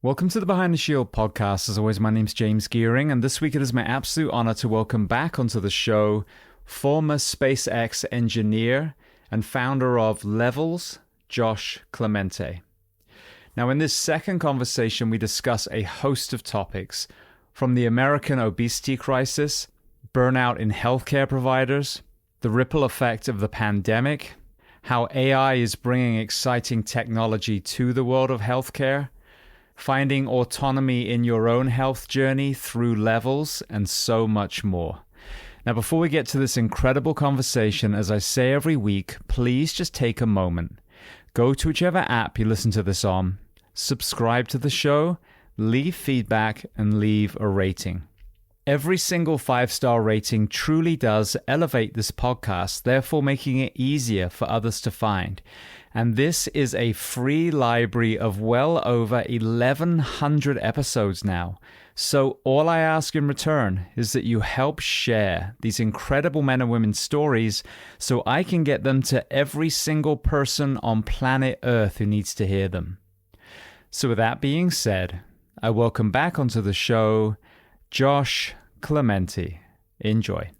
Welcome to the Behind the Shield podcast. As always, my name's James Gearing, and this week it is my absolute honor to welcome back onto the show former SpaceX engineer and founder of Levels, Josh Clemente. Now, in this second conversation, we discuss a host of topics, from the American obesity crisis, burnout in healthcare providers, the ripple effect of the pandemic, how AI is bringing exciting technology to the world of healthcare, finding autonomy in your own health journey through Levels, and so much more. Now, before we get to this incredible conversation, as I say every week, please just take a moment. Go to whichever app you listen to this on, subscribe to the show, leave feedback, and leave a rating. Every single 5-star rating truly does elevate this podcast, therefore making it easier for others to find. And this is a free library of well over 1,100 episodes now. So all I ask in return is that you help share these incredible men and women's stories so I can get them to every single person on planet Earth who needs to hear them. So with that being said, I welcome back onto the show Josh Clemente. Enjoy.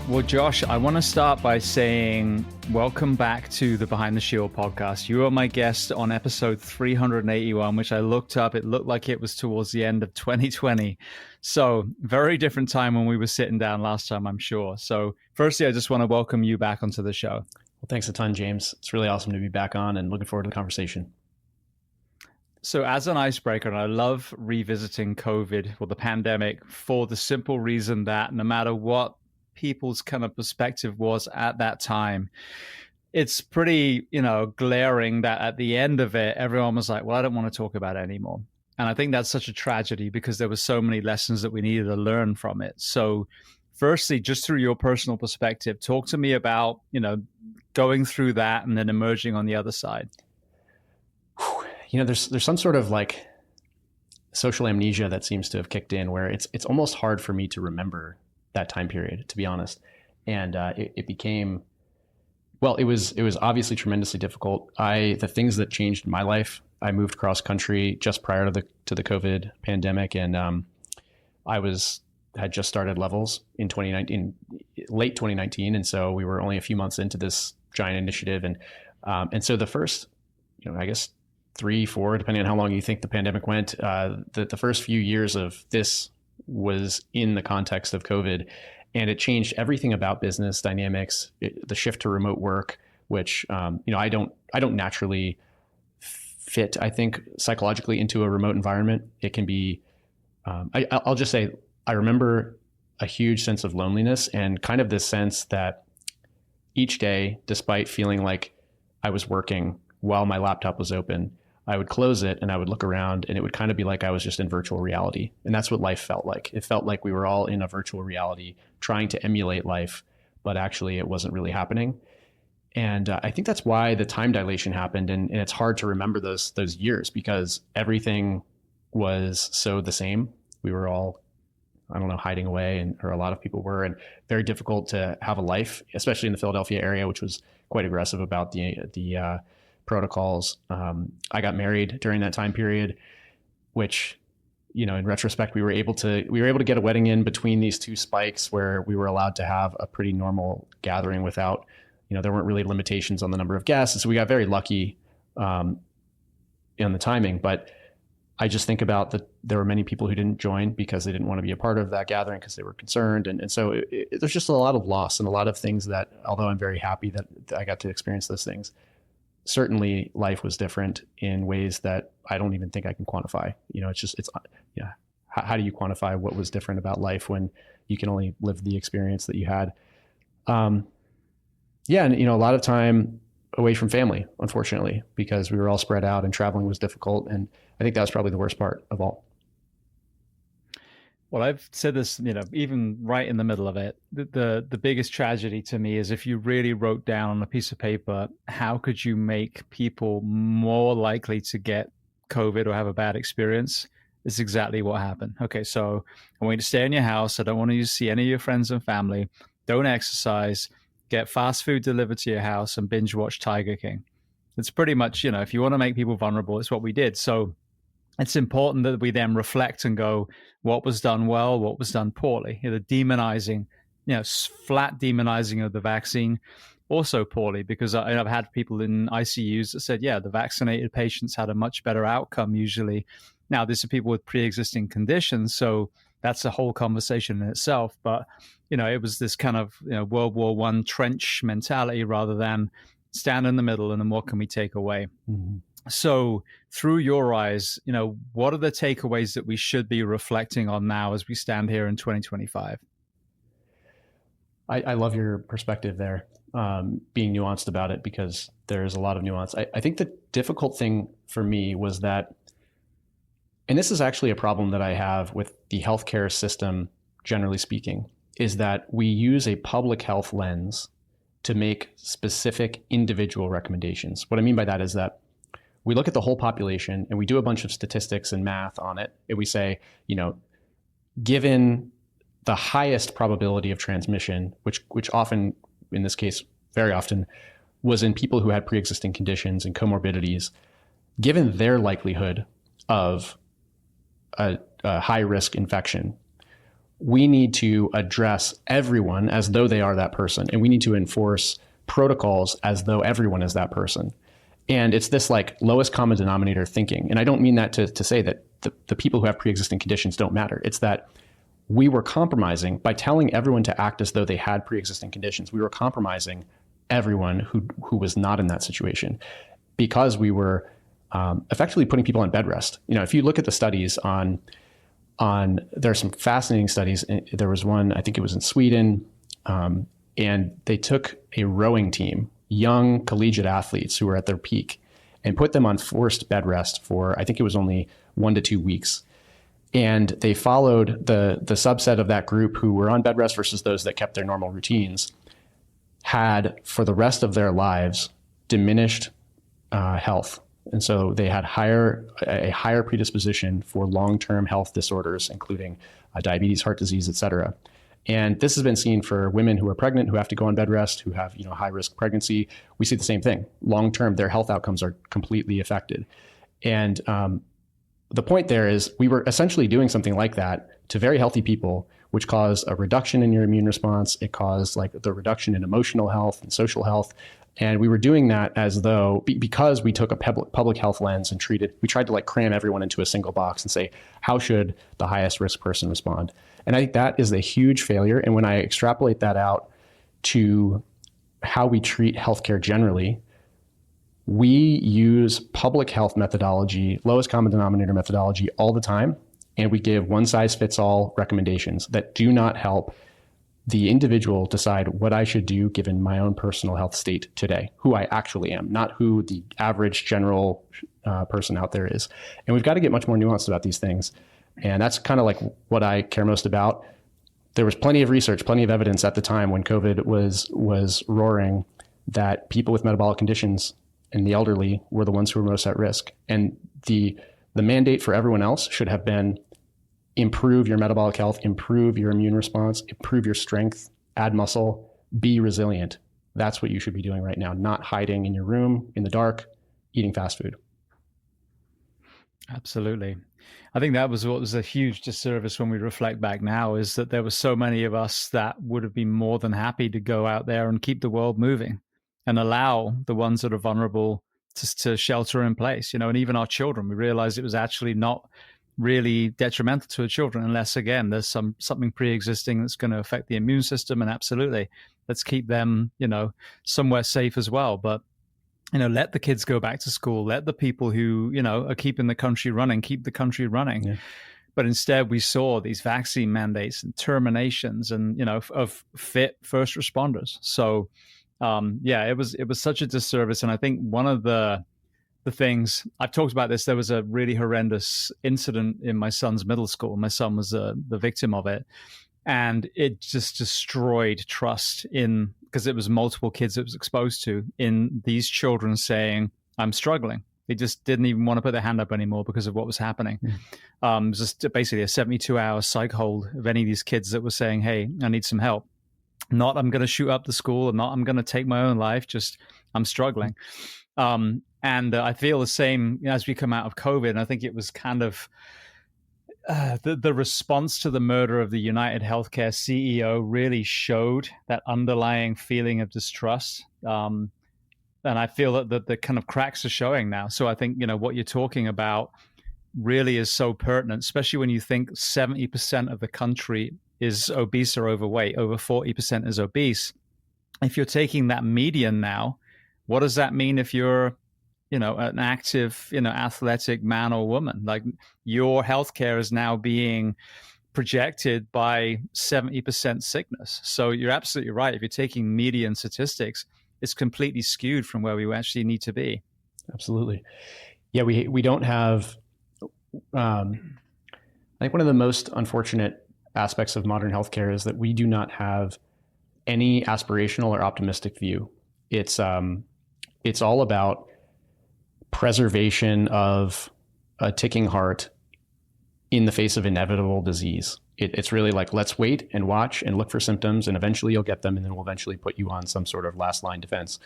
Well, Josh, I want to start by saying welcome back to the Behind the Shield podcast. You were my guest on episode 381, which I looked up. It looked like it was towards the end of 2020. So very different time when we were sitting down last time, I'm sure. So firstly, I just want to welcome you back onto the show. Well, thanks a ton, James. It's really awesome to be back on and looking forward to the conversation. So as an icebreaker, and I love revisiting COVID or the pandemic for the simple reason that no matter what people's kind of perspective was at that time, it's pretty, glaring that at the end of it, everyone was like, well, I don't want to talk about it anymore. And I think that's such a tragedy because there were so many lessons that we needed to learn from it. So firstly, just through your personal perspective, talk to me about, going through that and then emerging on the other side. There's some sort of like social amnesia that seems to have kicked in where it's almost hard for me to remember that time period, to be honest. And it became, well, it was obviously tremendously difficult. The things that changed in my life, I moved cross country just prior to the COVID pandemic, and had just started Levels in 2019, late 2019, and so we were only a few months into this giant initiative, and so the first, I guess 3-4, depending on how long you think the pandemic went, the first few years of this was in the context of COVID, and it changed everything about business dynamics, the shift to remote work, which, I don't naturally fit, I think, psychologically into a remote environment. It can be, I'll just say, I remember a huge sense of loneliness and kind of this sense that each day, despite feeling like I was working while my laptop was open, I would close it and I would look around and it would kind of be like I was just in virtual reality. And that's what life felt like. It felt like we were all in a virtual reality trying to emulate life, but actually it wasn't really happening. And I think that's why the time dilation happened. And it's hard to remember those years because everything was so the same. We were all, hiding away, or a lot of people were, and very difficult to have a life, especially in the Philadelphia area, which was quite aggressive about the protocols. I got married during that time period, which, in retrospect, we were able to get a wedding in between these two spikes where we were allowed to have a pretty normal gathering without, there weren't really limitations on the number of guests. And so we got very lucky in the timing, but I just think about that there were many people who didn't join because they didn't want to be a part of that gathering because they were concerned. And so there's just a lot of loss and a lot of things that, although I'm very happy that I got to experience those things, certainly life was different in ways that I don't even think I can quantify. How do you quantify what was different about life when you can only live the experience that you had? And a lot of time away from family, unfortunately, because we were all spread out and traveling was difficult. And I think that was probably the worst part of all. Well, I've said this, even right in the middle of it. The biggest tragedy to me is if you really wrote down on a piece of paper, how could you make people more likely to get COVID or have a bad experience? It's exactly what happened. Okay, so I want you to stay in your house. I don't want you to see any of your friends and family. Don't exercise. Get fast food delivered to your house and binge watch Tiger King. It's pretty much, if you want to make people vulnerable, it's what we did. So it's important that we then reflect and go, what was done well, what was done poorly. The demonizing, flat demonizing of the vaccine, also poorly, because I've had people in ICUs that said, yeah, the vaccinated patients had a much better outcome usually. Now, these are people with pre-existing conditions, so that's a whole conversation in itself. But, it was this kind of World War One trench mentality rather than stand in the middle and then what can we take away? Mm-hmm. So through your eyes, what are the takeaways that we should be reflecting on now as we stand here in 2025? I love your perspective there, being nuanced about it, because there's a lot of nuance. I think the difficult thing for me was that, and this is actually a problem that I have with the healthcare system, generally speaking, is that we use a public health lens to make specific individual recommendations. What I mean by that is that we look at the whole population and we do a bunch of statistics and math on it. And we say, given the highest probability of transmission, which often, in this case, very often, was in people who had pre-existing conditions and comorbidities, given their likelihood of a high-risk infection, we need to address everyone as though they are that person. And we need to enforce protocols as though everyone is that person. And it's this lowest common denominator thinking. And I don't mean that to say that the people who have pre-existing conditions don't matter. It's that we were compromising by telling everyone to act as though they had pre-existing conditions. We were compromising everyone who was not in that situation, because we were effectively putting people on bed rest. If you look at the studies on there are some fascinating studies. There was one, I think it was in Sweden, and they took a rowing team, young collegiate athletes who were at their peak, and put them on forced bed rest for, I think it was only 1 to 2 weeks. And they followed the subset of that group who were on bed rest versus those that kept their normal routines, had for the rest of their lives diminished health. And so they had a higher predisposition for long-term health disorders, including diabetes, heart disease, et cetera. And this has been seen for women who are pregnant, who have to go on bed rest, who have high-risk pregnancy. We see the same thing. Long-term, their health outcomes are completely affected. And the point there is we were essentially doing something like that to very healthy people, which caused a reduction in your immune response. It caused the reduction in emotional health and social health. And we were doing that as though, because we took a public health lens and we tried to cram everyone into a single box and say, how should the highest risk person respond? And I think that is a huge failure. And when I extrapolate that out to how we treat healthcare generally, we use public health methodology, lowest common denominator methodology all the time. And we give one size fits all recommendations that do not help the individual decide what I should do given my own personal health state today, who I actually am, not who the average general person out there is. And we've got to get much more nuanced about these things. And that's kind of what I care most about. There was plenty of research, plenty of evidence at the time when COVID was roaring that people with metabolic conditions and the elderly were the ones who were most at risk. And the mandate for everyone else should have been improve your metabolic health, improve your immune response, improve your strength, add muscle, be resilient. That's what you should be doing right now, not hiding in your room in the dark, eating fast food. Absolutely. I think that was what was a huge disservice when we reflect back now, is that there were so many of us that would have been more than happy to go out there and keep the world moving and allow the ones that are vulnerable to shelter in place, and even our children. We realized it was actually not really detrimental to our children unless, again, there's something pre-existing that's going to affect the immune system. And absolutely, let's keep them, somewhere safe as well. But, let the kids go back to school. Let the people who, are keeping the country running, keep the country running. Yeah. But instead, we saw these vaccine mandates and terminations and, of fit first responders. So, it was such a disservice. And I think one of the the things I've talked about this. There was a really horrendous incident in my son's middle school. My son was the victim of it, and it just destroyed trust in, because it was multiple kids it was exposed to, in these children saying, I'm struggling. They just didn't even want to put their hand up anymore because of what was happening. It was just basically a 72-hour psych hold of any of these kids that were saying, hey, I need some help. Not I'm going to shoot up the school, and not I'm going to take my own life, just I'm struggling. And I feel the same as we come out of COVID. And I think it was kind of the response to the murder of the United Healthcare CEO really showed that underlying feeling of distrust. And I feel that the kind of cracks are showing now. So I think, what you're talking about really is so pertinent, especially when you think 70% of the country is obese or overweight, over 40% is obese. If you're taking that median now, what does that mean if you're an active, athletic man or woman? Like, your healthcare is now being projected by 70% sickness. So you're absolutely right. If you're taking median statistics, it's completely skewed from where we actually need to be. Absolutely. Yeah, we don't have, I think one of the most unfortunate aspects of modern healthcare is that we do not have any aspirational or optimistic view. It's all about preservation of a ticking heart in the face of inevitable disease. It's really like, let's wait and watch and look for symptoms, and eventually you'll get them, and then we'll eventually put you on some sort of last line defense.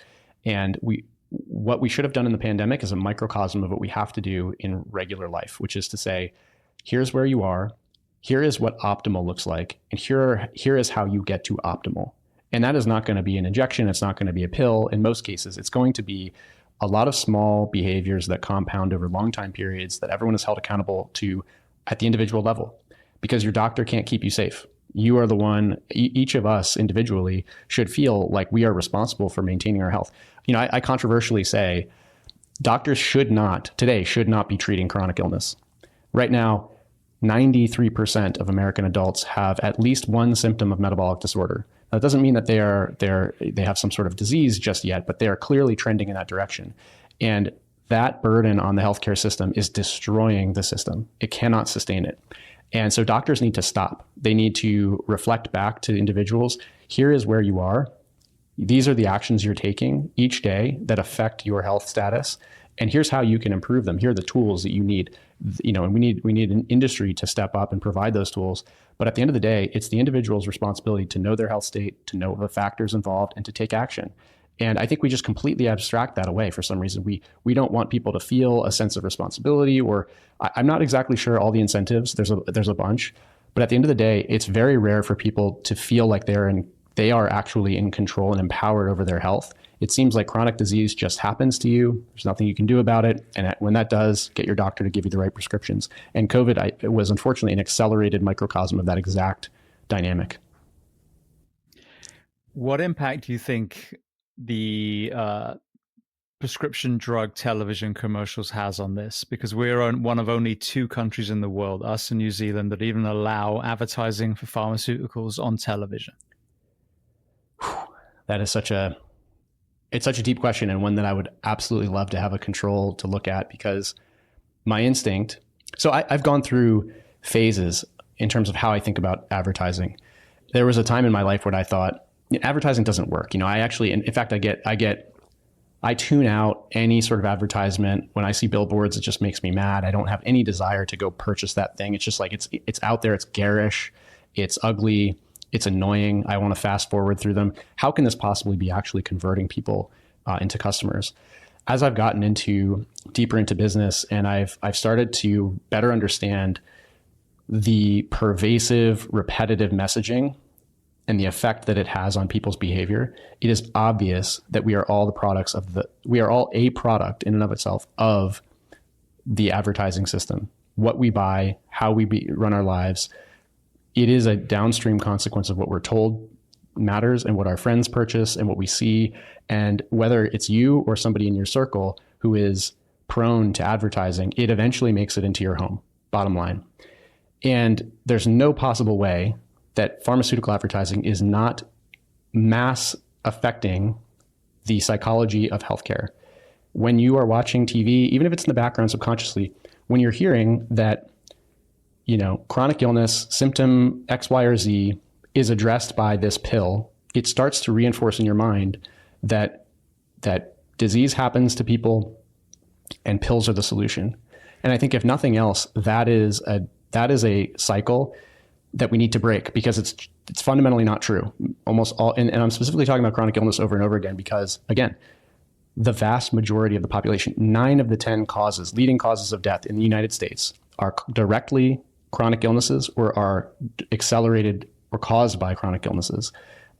And what we should have done in the pandemic is a microcosm of what we have to do in regular life, which is to say, here's where you are, here is what optimal looks like, and here is how you get to optimal. And that is not going to be an injection. It's not going to be a pill. In most cases, it's going to be a lot of small behaviors that compound over long time periods that everyone is held accountable to at the individual level, because your doctor can't keep you safe. You are the one, each of us individually should feel like we are responsible for maintaining our health. I controversially say doctors should not be treating chronic illness. Right now, 93% of American adults have at least one symptom of metabolic disorder. Now, that doesn't mean that they have some sort of disease just yet, but they are clearly trending in that direction. And that burden on the healthcare system is destroying the system. It cannot sustain it. And so doctors need to stop. They need to reflect back to individuals. Here is where you are. These are the actions you're taking each day that affect your health status. And here's how you can improve them. Here are the tools that you need. And we need an industry to step up and provide those tools. But at the end of the day, it's the individual's responsibility to know their health state, to know the factors involved, and to take action. And I think we just completely abstract that away for some reason. We don't want people to feel a sense of responsibility, or I'm not exactly sure all the incentives. There's a bunch, but at the end of the day, it's very rare for people to feel like they are actually in control and empowered over their health. It seems like chronic disease just happens to you. There's nothing you can do about it. And when that does, get your doctor to give you the right prescriptions. And COVID was unfortunately an accelerated microcosm of that exact dynamic. What impact do you think the prescription drug television commercials has on this? Because we're one of only 2 countries in the world, us and New Zealand, that even allow advertising for pharmaceuticals on television. That is such a deep question, and one that I would absolutely love to have a control to look at, because my instinct, so I've gone through phases in terms of how I think about advertising. There was a time in my life when I thought advertising doesn't work. I actually, in fact, I tune out any sort of advertisement. When I see billboards, it just makes me mad. I don't have any desire to go purchase that thing. It's just like, it's out there. It's garish. It's ugly. It's annoying. I want to fast forward through them. How can this possibly be actually converting people into customers? As I've gotten deeper into business, and I've started to better understand the pervasive, repetitive messaging and the effect that it has on people's behavior, it is obvious that we are all a product in and of itself of the advertising system. What we buy, how we run our lives, it is a downstream consequence of what we're told matters, and what our friends purchase, and what we see. And whether it's you or somebody in your circle who is prone to advertising, it eventually makes it into your home, bottom line. And there's no possible way that pharmaceutical advertising is not mass affecting the psychology of healthcare. when you are watching TV, even if it's in the background subconsciously, when you're hearing that, chronic illness, symptom X, Y, or Z is addressed by this pill, it starts to reinforce in your mind that disease happens to people and pills are the solution. And I think if nothing else, that is a cycle that we need to break, because it's fundamentally not true. Almost all, and I'm specifically talking about chronic illness over and over again, because again, the vast majority of the population, 9 of the 10 leading causes of death in the United States are directly chronic illnesses or are accelerated or caused by chronic illnesses.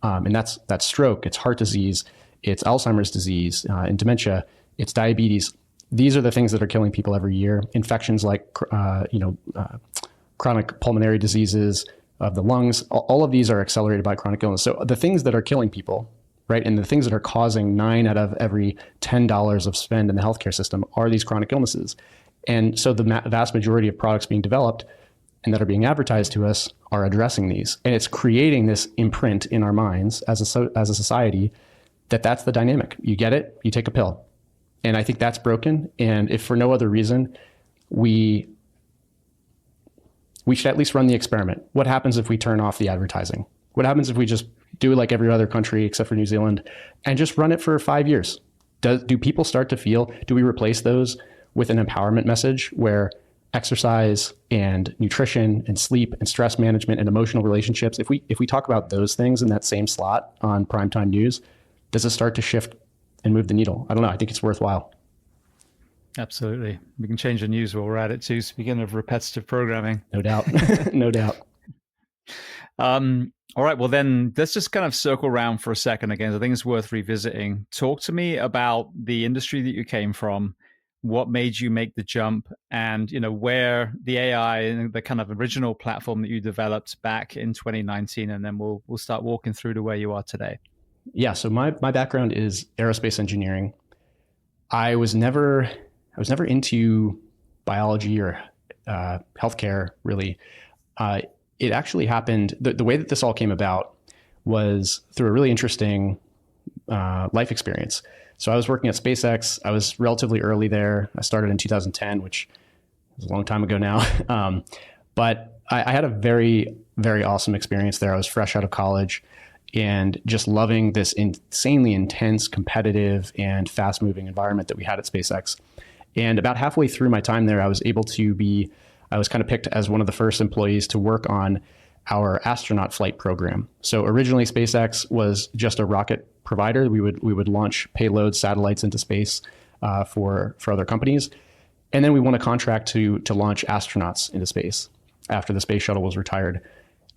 And that's stroke, it's heart disease, it's Alzheimer's disease, and dementia, it's diabetes. These are the things that are killing people every year. Infections like, chronic pulmonary diseases of the lungs, all of these are accelerated by chronic illness. So the things that are killing people, right, and the things that are causing 9 out of every $10 of spend in the healthcare system are these chronic illnesses. And so the vast majority of products being developed and that are being advertised to us are addressing these. And it's creating this imprint in our minds as a society that's the dynamic. You get it, you take a pill. And I think that's broken. And if for no other reason, we should at least run the experiment. What happens if we turn off the advertising? What happens if we just do like every other country except for New Zealand and just run it for 5 years? Do people start to feel, do we replace those with an empowerment message where exercise and nutrition and sleep and stress management and emotional relationships, if we talk about those things in that same slot on primetime news, does it start to shift and move the needle? I don't know. I think it's worthwhile. Absolutely. We can change the news while we're at it too. Speaking of repetitive programming. No doubt. No doubt. All right. Well, then let's just kind of circle around for a second again. I think it's worth revisiting. Talk to me about the industry that you came from, what made you make the jump, and where the AI and the kind of original platform that you developed back in 2019, and then we'll start walking through to where you are today. Yeah. So my background is aerospace engineering. I was never into biology or healthcare, really. It actually happened, the way that this all came about was through a really interesting life experience. So I was working at SpaceX. I was relatively early there. I started in 2010, which was a long time ago now. But I had a very, very awesome experience there. I was fresh out of college and just loving this insanely intense, competitive, and fast-moving environment that we had at SpaceX. And about halfway through my time there, I was kind of picked as one of the first employees to work on our astronaut flight program. So originally SpaceX was just a rocket provider. We would launch payload satellites into space for other companies. And then we won a contract to launch astronauts into space after the space shuttle was retired.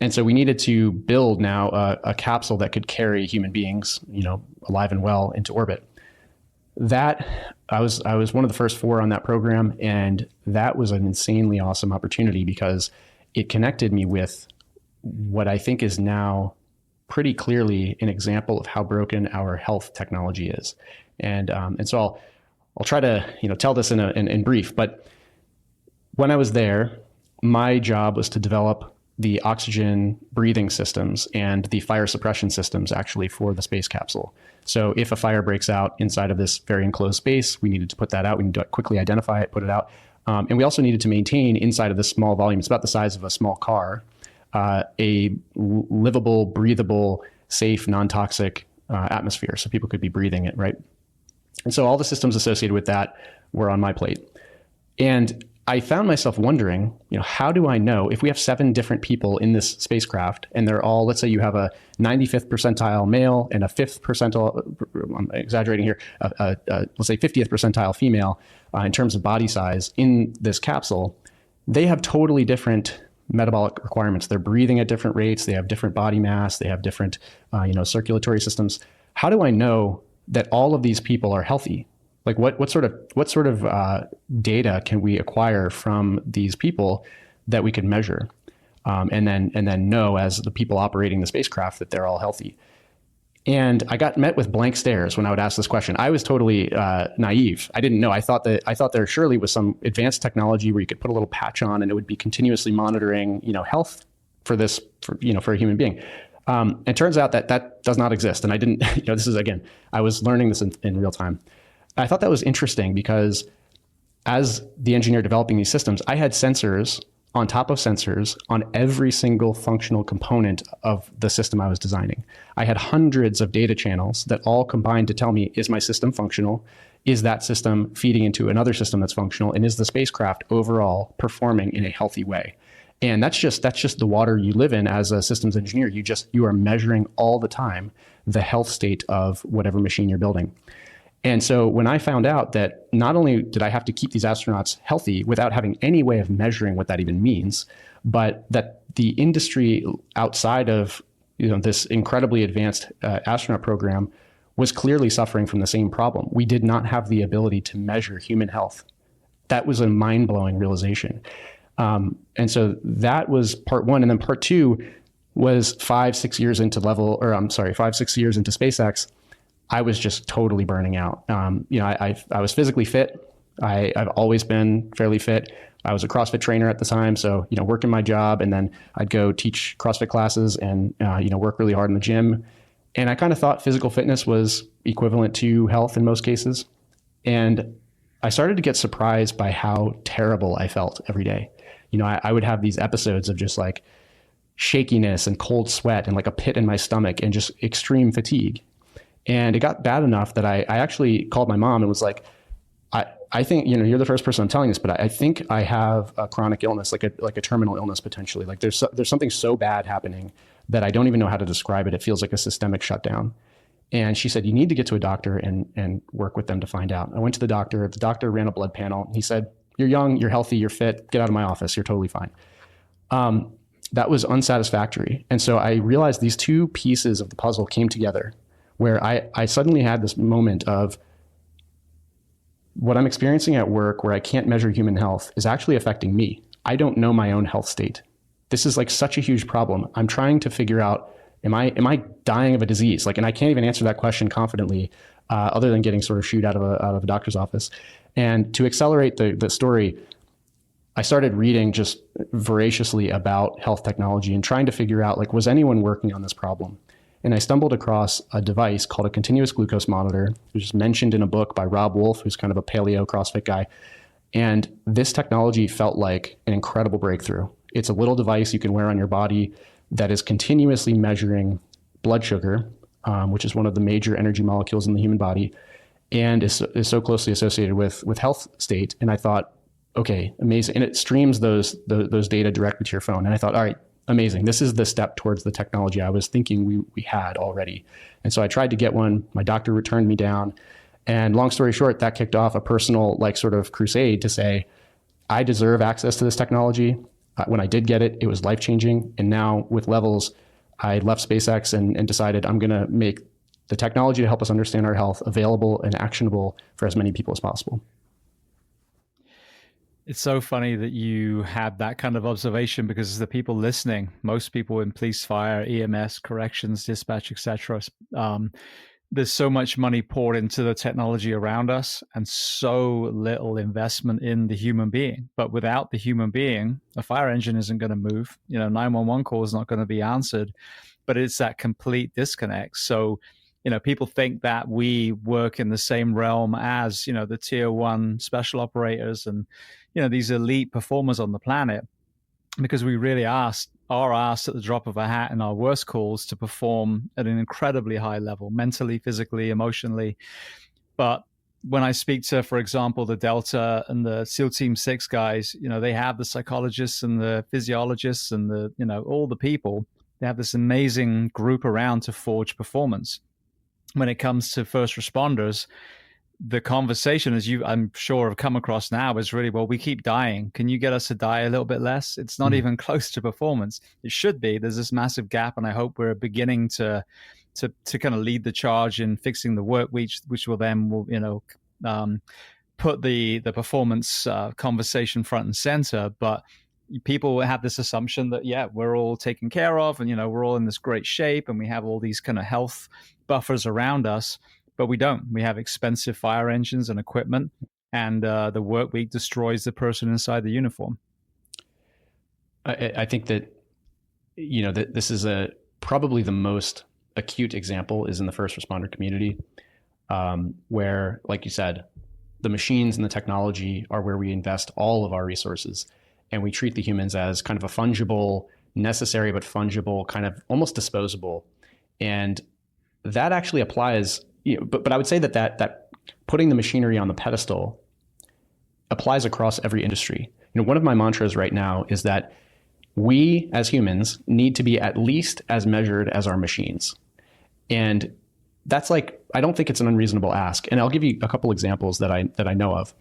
And so we needed to build now a capsule that could carry human beings, alive and well, into orbit. That I was one of the first 4 on that program, and that was an insanely awesome opportunity because it connected me with what I think is now pretty clearly an example of how broken our health technology is. And so I'll try to tell this in brief. But when I was there, my job was to develop the oxygen breathing systems and the fire suppression systems actually for the space capsule. So if a fire breaks out inside of this very enclosed space, we needed to put that out. We needed to quickly identify it, put it out. And we also needed to maintain inside of this small volume, it's about the size of a small car, a livable, breathable, safe, non-toxic atmosphere. So people could be breathing it, right? And so all the systems associated with that were on my plate. And I found myself wondering, how do I know if we have 7 different people in this spacecraft and they're all, let's say you have a 95th percentile male and a 5th percentile, I'm exaggerating here, let's say 50th percentile female in terms of body size in this capsule, they have totally different metabolic requirements. They're breathing at different rates. They have different body mass. They have different, circulatory systems. How do I know that all of these people are healthy? Like what sort of data can we acquire from these people that we could measure, and then know as the people operating the spacecraft that they're all healthy? And I got met with blank stares when I would ask this question. I was totally naive. I didn't know. I thought there surely was some advanced technology where you could put a little patch on and it would be continuously monitoring, health for a human being. It turns out that does not exist. And I didn't, this is, again, I was learning this in real time. I thought that was interesting because as the engineer developing these systems, I had sensors on top of sensors on every single functional component of the system I was designing. I had hundreds of data channels that all combined to tell me, is my system functional? Is that system feeding into another system that's functional? And is the spacecraft overall performing in a healthy way? And that's just the water you live in as a systems engineer. You are measuring all the time the health state of whatever machine you're building. And so when I found out that not only did I have to keep these astronauts healthy without having any way of measuring what that even means, but that the industry outside of this incredibly advanced astronaut program was clearly suffering from the same problem. We did not have the ability to measure human health. That was a mind-blowing realization. And so that was part one. And then part two was 5-6 years into 5-6 years into SpaceX. I was just totally burning out. I was physically fit. I've always been fairly fit. I was a CrossFit trainer at the time. So, working my job, and then I'd go teach CrossFit classes and, work really hard in the gym. And I kind of thought physical fitness was equivalent to health in most cases. And I started to get surprised by how terrible I felt every day. I would have these episodes of just like shakiness and cold sweat and like a pit in my stomach and just extreme fatigue. And it got bad enough that I actually called my mom and was like, I think, you're the first person I'm telling this, but I think I have a chronic illness, like a terminal illness potentially. Like there's something so bad happening that I don't even know how to describe it. It feels like a systemic shutdown. And she said, you need to get to a doctor and work with them to find out. I went to the doctor. The doctor ran a blood panel. He said, you're young, you're healthy, you're fit. Get out of my office. You're totally fine. That was unsatisfactory. And so I realized these two pieces of the puzzle came together, where I suddenly had this moment of what I'm experiencing at work, where I can't measure human health, is actually affecting me. I don't know my own health state. This is like such a huge problem. I'm trying to figure out, am I dying of a disease? And I can't even answer that question confidently, other than getting sort of shooed out of a doctor's office. And to accelerate the story, I started reading just voraciously about health technology and trying to figure out, was anyone working on this problem? And I stumbled across a device called a continuous glucose monitor, which is mentioned in a book by Rob Wolf, who's kind of a paleo CrossFit guy. And this technology felt like an incredible breakthrough. It's a little device you can wear on your body that is continuously measuring blood sugar, which is one of the major energy molecules in the human body, and is so closely associated with health state. And I thought, okay, amazing. And it streams those data directly to your phone. And I thought, all right, amazing. This is the step towards the technology I was thinking we had already. And so I tried to get one. My doctor returned me down. And long story short, that kicked off a personal sort of crusade to say, I deserve access to this technology. When I did get it, it was life-changing. And now with Levels, I left SpaceX and decided I'm going to make the technology to help us understand our health available and actionable for as many people as possible. It's so funny that you had that kind of observation, because the people listening, most people in police, fire, EMS, corrections, dispatch, etc., there's so much money poured into the technology around us and so little investment in the human being. But without the human being, a fire engine isn't going to move. 911 call is not going to be answered, but it's that complete disconnect. So, people think that we work in the same realm as, the tier one special operators and, these elite performers on the planet, because we really are asked at the drop of a hat in our worst calls to perform at an incredibly high level, mentally, physically, emotionally. But when I speak to, for example, the Delta and the SEAL Team 6 guys, they have the psychologists and the physiologists and all the people. They have this amazing group around to forge performance. When it comes to first responders, the conversation, as you, I'm sure, have come across now, is really, well, we keep dying. Can you get us to die a little bit less? It's not even close to performance. It should be. There's this massive gap, and I hope we're beginning to kind of lead the charge in fixing the work week, which will then put the performance conversation front and center. But people have this assumption that, yeah, we're all taken care of, and we're all in this great shape, and we have all these kind of health buffers around us. But we don't. We have expensive fire engines and equipment, and the work week destroys the person inside the uniform. I think that, that this is probably the most acute example is in the first responder community. where, like you said, the machines and the technology are where we invest all of our resources. And we treat the humans as kind of a fungible, necessary but fungible, kind of almost disposable. And that actually applies, but I would say that putting the machinery on the pedestal applies across every industry. One of my mantras right now is that we as humans need to be at least as measured as our machines. And that's like, I don't think it's an unreasonable ask. And I'll give you a couple examples that I know of.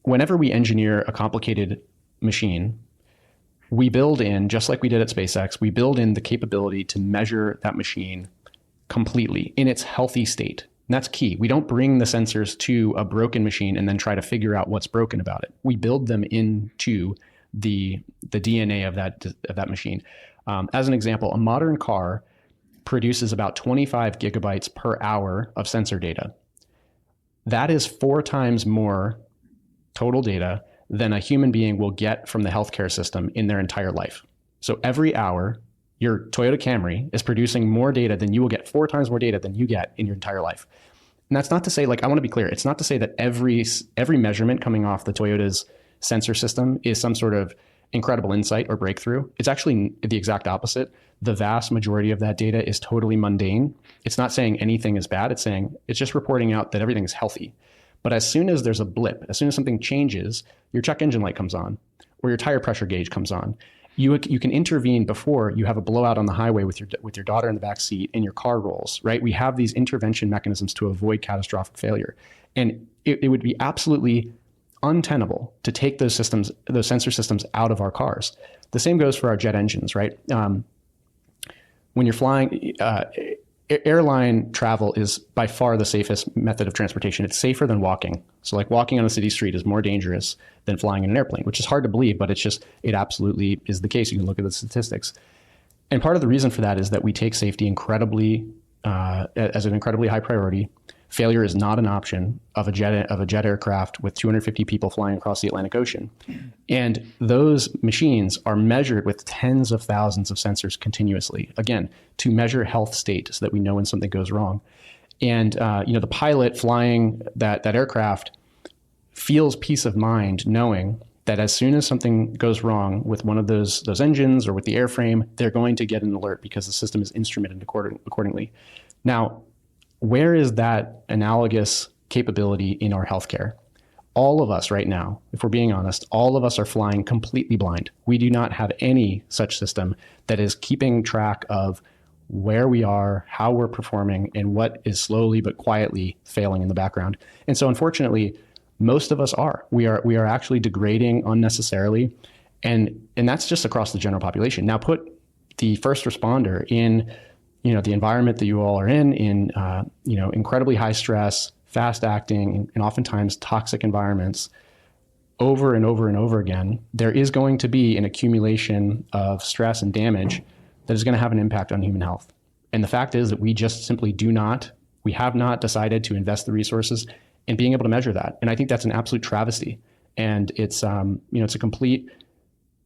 Whenever we engineer a complicated machine, we build in, just like we did at SpaceX, we build in the capability to measure that machine completely in its healthy state. And that's key. We don't bring the sensors to a broken machine and then try to figure out what's broken about it. We build them into the DNA of that machine. As an example, a modern car produces about 25 gigabytes per hour of sensor data. That is 4 times more total data than a human being will get from the healthcare system in their entire life. So every hour, your Toyota Camry is producing more data than you will get, 4 times more data than you get in your entire life. And that's not to say, like, I want to be clear, it's not to say that every measurement coming off the Toyota's sensor system is some sort of incredible insight or breakthrough. It's actually the exact opposite. The vast majority of that data is totally mundane. It's not saying anything is bad. It's just reporting out that everything is healthy. But as soon as there's a blip, as soon as something changes, your check engine light comes on or your tire pressure gauge comes on. You can intervene before you have a blowout on the highway with your daughter in the back seat and your car rolls, right? We have these intervention mechanisms to avoid catastrophic failure. And it would be absolutely untenable to take those sensor systems out of our cars. The same goes for our jet engines, right? When you're flying, airline travel is by far the safest method of transportation. It's safer than walking. So like walking on a city street is more dangerous than flying in an airplane, which is hard to believe, but it absolutely is the case. You can look at the statistics. And part of the reason for that is that we take safety as an incredibly high priority. Failure is not an option of a jet aircraft with 250 people flying across the Atlantic Ocean. And those machines are measured with tens of thousands of sensors continuously, again, to measure health state so that we know when something goes wrong. And the pilot flying that aircraft feels peace of mind knowing that as soon as something goes wrong with one of those engines or with the airframe, they're going to get an alert because the system is instrumented accordingly. Now, where is that analogous capability in our healthcare? All of us right now, if we're being honest, all of us are flying completely blind. We do not have any such system that is keeping track of where we are, how we're performing, and what is slowly but quietly failing in the background. And so unfortunately, most of us are. We are actually degrading unnecessarily. And that's just across the general population. Now put the first responder in the environment that you all are in incredibly high stress, fast acting, and oftentimes toxic environments over and over and over again, there is going to be an accumulation of stress and damage that is going to have an impact on human health. And the fact is that we just simply we have not decided to invest the resources in being able to measure that. And I think that's an absolute travesty. And it's a complete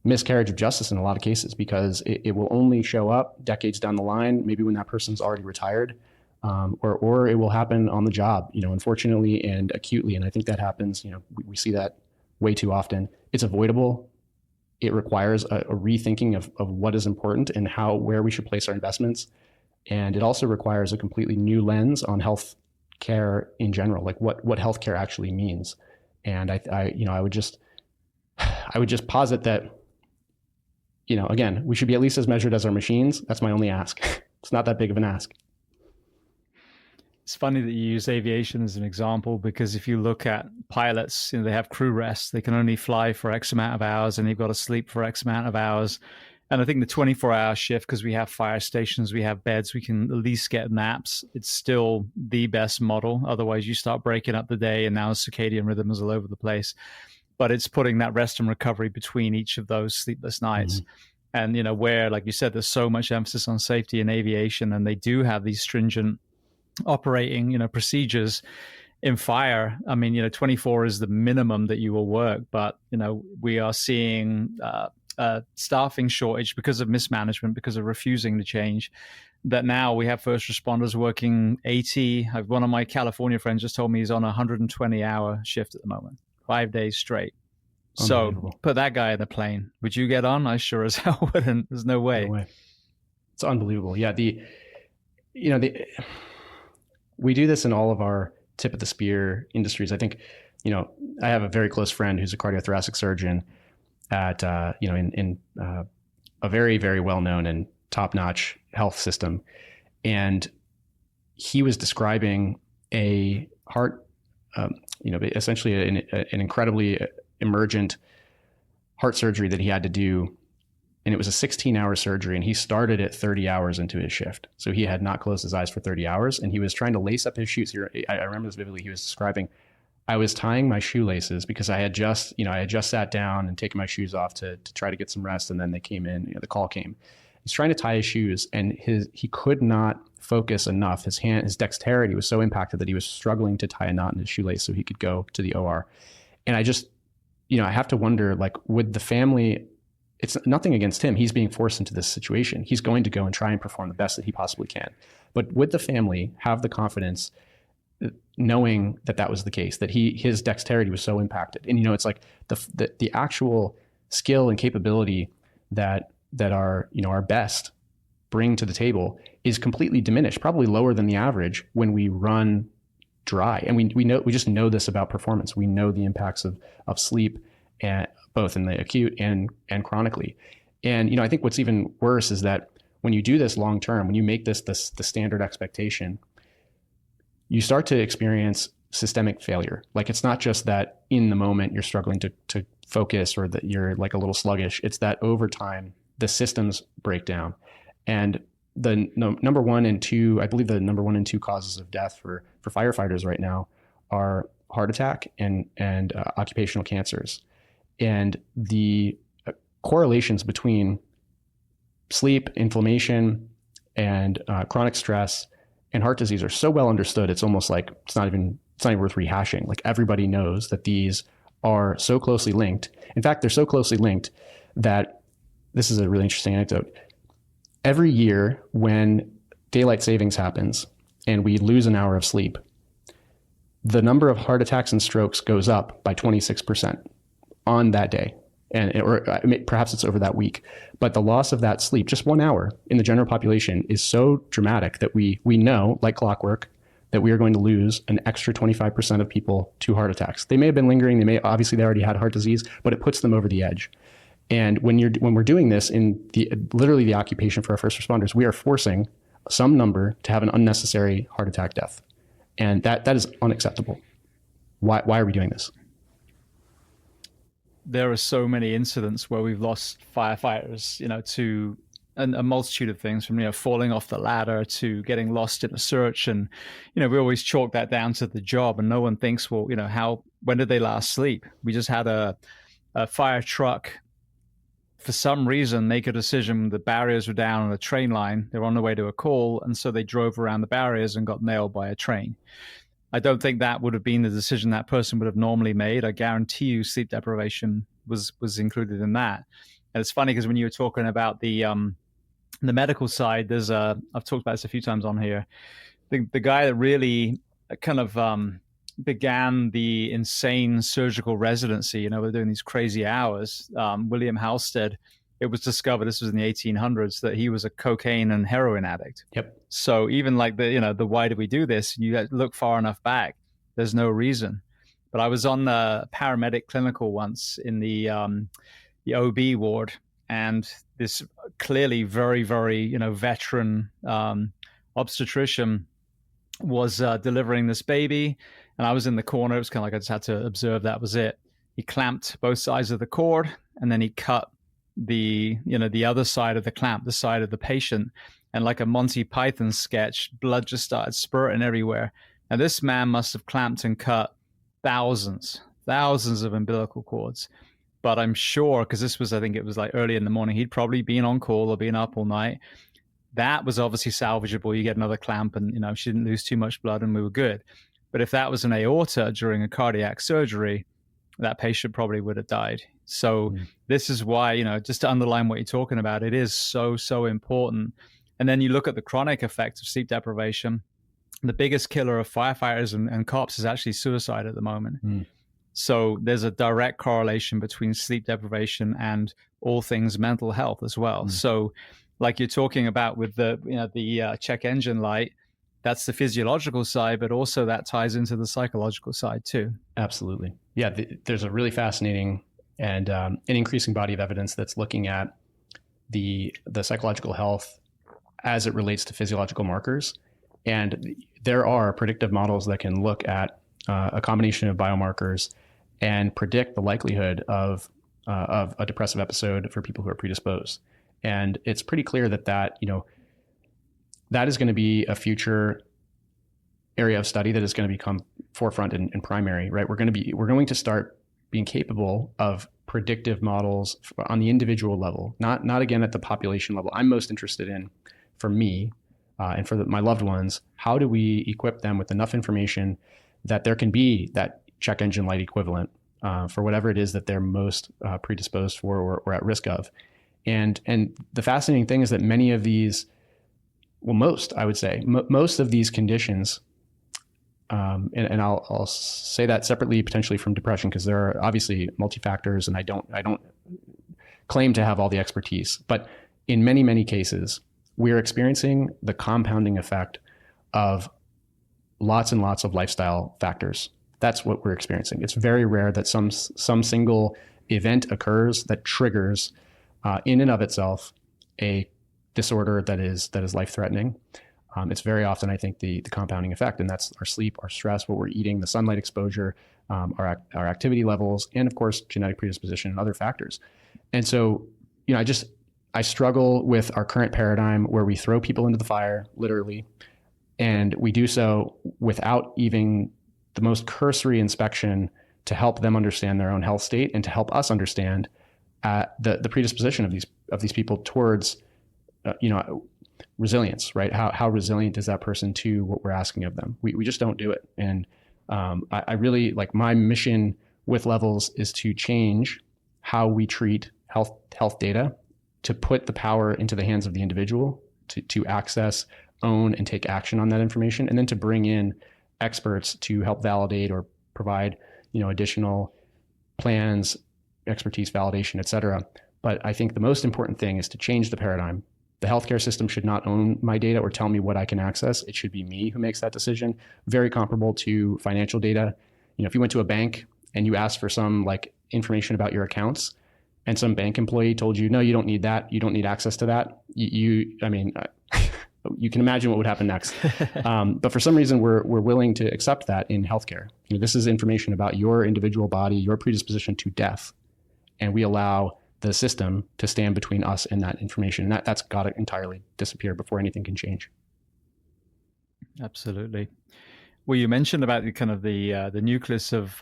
miscarriage of justice in a lot of cases, because it will only show up decades down the line, maybe when that person's already retired, or it will happen on the job, unfortunately and acutely. And I think that happens, we see that way too often. It's avoidable. It requires a rethinking of what is important and where we should place our investments. And it also requires a completely new lens on health care in general, like what healthcare actually means. And I would just posit that, again, we should be at least as measured as our machines. That's my only ask. It's not that big of an ask. It's funny that you use aviation as an example, because if you look at pilots, they have crew rest. They can only fly for X amount of hours and they've got to sleep for X amount of hours. And I think the 24-hour shift, because we have fire stations, we have beds, we can at least get naps. It's still the best model. Otherwise, you start breaking up the day and now circadian rhythm is all over the place. But it's putting that rest and recovery between each of those sleepless nights. Mm-hmm. And, where, like you said, there's so much emphasis on safety in aviation, and they do have these stringent operating, procedures in fire. I mean, 24 is the minimum that you will work, but, we are seeing staffing shortage because of mismanagement, because of refusing to change. that now we have first responders working 80. One of my California friends just told me he's on a 120-hour shift at the moment, 5 days straight. So put that guy in the plane. Would you get on? I sure as hell wouldn't. There's no way. No way. It's unbelievable. Yeah. We do this in all of our tip of the spear industries. I think, I have a very close friend who's a cardiothoracic surgeon at, in a very, very well-known and top-notch health system. And he was describing a heart, essentially an incredibly emergent heart surgery that he had to do. And it was a 16-hour surgery, and he started at 30 hours into his shift. So he had not closed his eyes for 30 hours, and he was trying to lace up his shoes. I remember this vividly. He was describing, I was tying my shoelaces because I had just sat down and taken my shoes off to try to get some rest, and then they came in. The call came. He's trying to tie his shoes, and he could not focus enough. His dexterity was so impacted that he was struggling to tie a knot in his shoelace so he could go to the OR. And I just, I have to wonder, like, would the family? It's nothing against him. He's being forced into this situation. He's going to go and try and perform the best that he possibly can. But would the family have the confidence, knowing that was the case, that his dexterity was so impacted? And, it's like the actual skill and capability that our best bring to the table is completely diminished, probably lower than the average when we run dry. And we just know this about performance. We know the impacts of sleep, and both in the acute and chronically. And, I think what's even worse is that when you do this long term, when you make this the standard expectation, you start to experience systemic failure. Like, it's not just that in the moment you're struggling to focus, or that you're like a little sluggish. It's that over time the systems break down. And the number 1 and 2, I believe the number 1 and 2 causes of death for firefighters right now are heart attack and occupational cancers. And the correlations between sleep, inflammation, and chronic stress and heart disease are so well understood. It's almost like it's not even worth rehashing. Like, everybody knows that these are so closely linked. In fact, they're so closely linked that this is a really interesting anecdote. Every year when daylight savings happens and we lose an hour of sleep, the number of heart attacks and strokes goes up by 26%. On that day, or perhaps it's over that week. But the loss of that sleep, just 1 hour in the general population, is so dramatic that we know, like clockwork, that we are going to lose an extra 25% of people to heart attacks. They may have been lingering. They already had heart disease, but it puts them over the edge. And when we're doing this in literally the occupation for our first responders, we are forcing some number to have an unnecessary heart attack death, and that is unacceptable. Why are we doing this? There are so many incidents where we've lost firefighters, to a multitude of things, from, falling off the ladder to getting lost in a search. And, we always chalk that down to the job, and no one thinks, well, when did they last sleep? We just had a fire truck, for some reason, make a decision. The barriers were down on a train line. They were on the way to a call. And so they drove around the barriers and got nailed by a train. I don't think that would have been the decision that person would have normally made. I guarantee you sleep deprivation was included in that. And it's funny because when you were talking about the medical side, I've talked about this a few times on here. The guy that really kind of began the insane surgical residency, we're doing these crazy hours, William Halstead, it was discovered, this was in the 1800s, that he was a cocaine and heroin addict. Yep. So even like the why do we do this? You look far enough back, there's no reason. But I was on the paramedic clinical once in the OB ward, and this clearly very, very, veteran obstetrician was delivering this baby, and I was in the corner. It was kind of like I just had to observe. That was it. He clamped both sides of the cord, and then he cut the other side of the clamp, the side of the patient, and like a Monty Python sketch, blood just started spurting everywhere. And this man must have clamped and cut thousands of umbilical cords. But I'm sure, because I think it was like early in the morning, he'd probably been on call or been up all night. That was obviously salvageable. You get another clamp, and she didn't lose too much blood, and we were good. But if that was an aorta during a cardiac surgery, that patient probably would have died. So this is why, just to underline what you're talking about, it is so, so important. And then you look at the chronic effect of sleep deprivation. The biggest killer of firefighters and cops is actually suicide at the moment. Mm. So there's a direct correlation between sleep deprivation and all things mental health as well. Mm. So like you're talking about with the check engine light, that's the physiological side, but also that ties into the psychological side too. Absolutely. Yeah, there's a really fascinating and an increasing body of evidence that's looking at the psychological health as it relates to physiological markers. And there are predictive models that can look at a combination of biomarkers and predict the likelihood of a depressive episode for people who are predisposed. And it's pretty clear that is going to be a future area of study that is going to become forefront and primary, right? We're going to start being capable of predictive models on the individual level, not again at the population level. I'm most interested in, for me and for my loved ones, how do we equip them with enough information that there can be that check engine light equivalent for whatever it is that they're most predisposed for or at risk of. And the fascinating thing is that many of these, most of these conditions, and I'll say that separately potentially from depression, because there are obviously multi-factors, and I don't claim to have all the expertise, but in many, many cases, we're experiencing the compounding effect of lots and lots of lifestyle factors. That's what we're experiencing. It's very rare that some single event occurs that triggers in and of itself a disorder that is life-threatening. It's very often, I think, the compounding effect, and that's our sleep, our stress, what we're eating, the sunlight exposure, our activity levels, and of course, genetic predisposition and other factors. And so, I struggle with our current paradigm where we throw people into the fire, literally, and we do so without even the most cursory inspection to help them understand their own health state and to help us understand the predisposition of these people towards, resilience, right? How resilient is that person to what we're asking of them? We just don't do it. And I really, like, my mission with Levels is to change how we treat health data, to put the power into the hands of the individual to access, own, and take action on that information, and then to bring in experts to help validate or provide, additional plans, expertise, validation, et cetera. But I think the most important thing is to change the paradigm. The healthcare system should not own my data or tell me what I can access. It should be me who makes that decision. Very comparable to financial data. If you went to a bank and you asked for some information about your accounts, and some bank employee told you, no, you don't need that. You don't need access to that. You can imagine what would happen next. But for some reason, we're willing to accept that in healthcare. This is information about your individual body, your predisposition to death. And we allow the system to stand between us and that information. And that's got to entirely disappear before anything can change. Absolutely. Well, you mentioned about the nucleus of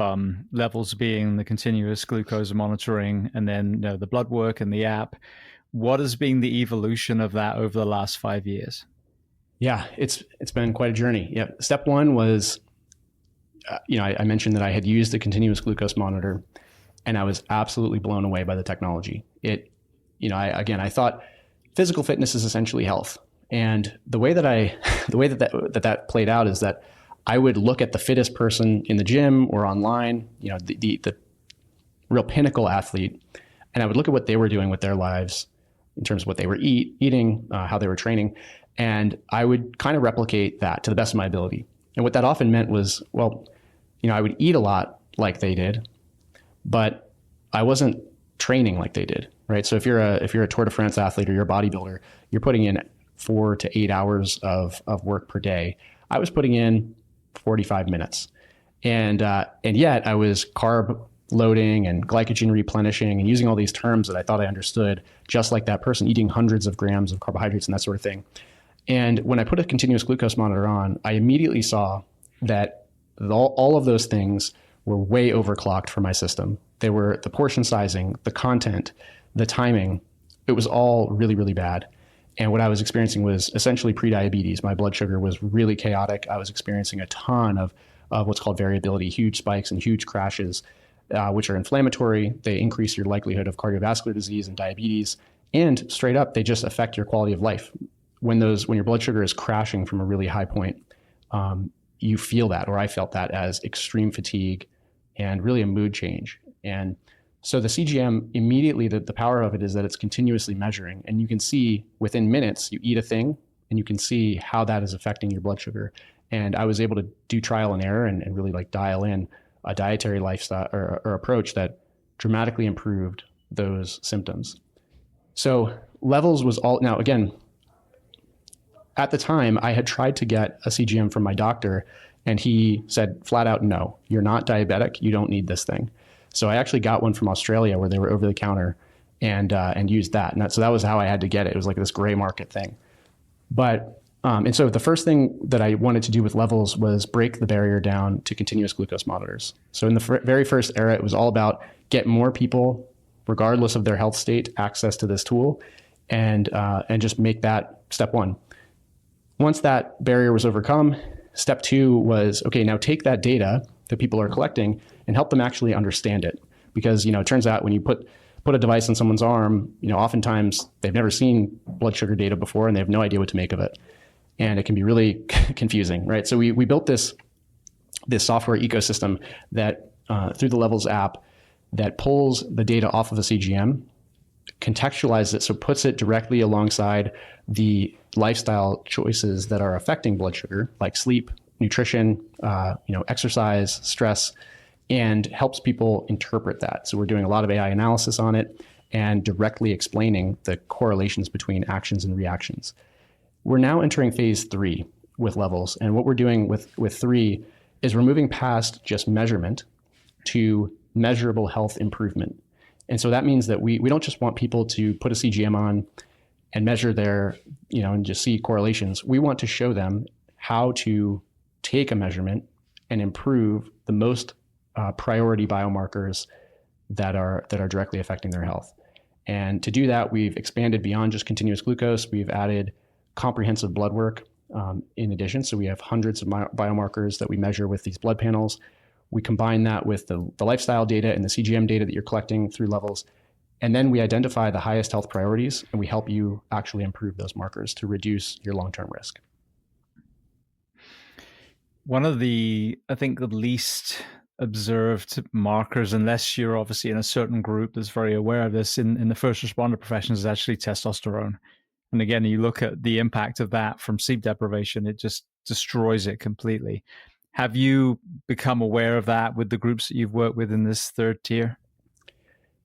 Levels being the continuous glucose monitoring, and then the blood work and the app. What has been the evolution of that over the last 5 years? Yeah, it's been quite a journey. Yeah, step one was, I mentioned that I had used the continuous glucose monitor, and I was absolutely blown away by the technology. I thought physical fitness is essentially health, and the way that played out is that I would look at the fittest person in the gym or online, the real pinnacle athlete, and I would look at what they were doing with their lives in terms of what they were eating, how they were training, and I would kind of replicate that to the best of my ability. And what that often meant was, I would eat a lot like they did, but I wasn't training like they did, right? So if you're a Tour de France athlete or you're a bodybuilder, you're putting in 4 to 8 hours of work per day. I was putting in 45 minutes. And yet I was carb loading and glycogen replenishing and using all these terms that I thought I understood, just like that person, eating hundreds of grams of carbohydrates and that sort of thing. And when I put a continuous glucose monitor on, I immediately saw that all of those things were way overclocked for my system. They were the portion sizing, the content, the timing. It was all really, really bad. And what I was experiencing was essentially prediabetes. My blood sugar was really chaotic. I was experiencing a ton of what's called variability, huge spikes and huge crashes, which are inflammatory. They increase your likelihood of cardiovascular disease and diabetes. And straight up, they just affect your quality of life. when your blood sugar is crashing from a really high point, you feel that, or I felt that, as extreme fatigue and really a mood change. And so the CGM immediately, the power of it is that it's continuously measuring, and you can see within minutes, you eat a thing and you can see how that is affecting your blood sugar. And I was able to do trial and error and really like dial in a dietary lifestyle or approach that dramatically improved those symptoms. So levels was all, now again, at the time I had tried to get a CGM from my doctor and he said flat out, no, you're not diabetic. You don't need this thing. So I actually got one from Australia where they were over the counter and used that. So that was how I had to get it. It was like this gray market thing. But, and so the first thing that I wanted to do with levels was break the barrier down to continuous glucose monitors. So in the very first era, it was all about get more people, regardless of their health state, access to this tool and just make that step one. Once that barrier was overcome, step two was, okay, now take that data that people are collecting and help them actually understand it. Because, it turns out when you put a device on someone's arm, oftentimes they've never seen blood sugar data before and they have no idea what to make of it. And it can be really confusing, right? So we built this software ecosystem that through the Levels app that pulls the data off of a CGM, contextualizes it, so puts it directly alongside the lifestyle choices that are affecting blood sugar, like sleep, nutrition, exercise, stress, and helps people interpret that. So we're doing a lot of AI analysis on it and directly explaining the correlations between actions and reactions. We're now entering phase 3 with Levels. And what we're doing with 3 is we're moving past just measurement to measurable health improvement. And so that means that we don't just want people to put a CGM on and measure their, and just see correlations. We want to show them how to take a measurement and improve the most priority biomarkers that are directly affecting their health. And to do that, we've expanded beyond just continuous glucose. We've added comprehensive blood work in addition. So we have hundreds of biomarkers that we measure with these blood panels. We combine that with the lifestyle data and the CGM data that you're collecting through Levels. And then we identify the highest health priorities and we help you actually improve those markers to reduce your long-term risk. One of the least observed markers, unless you're obviously in a certain group that's very aware of this in the first responder professions, is actually testosterone. And again, you look at the impact of that from sleep deprivation, it just destroys it completely. Have you become aware of that with the groups that you've worked with in this third tier?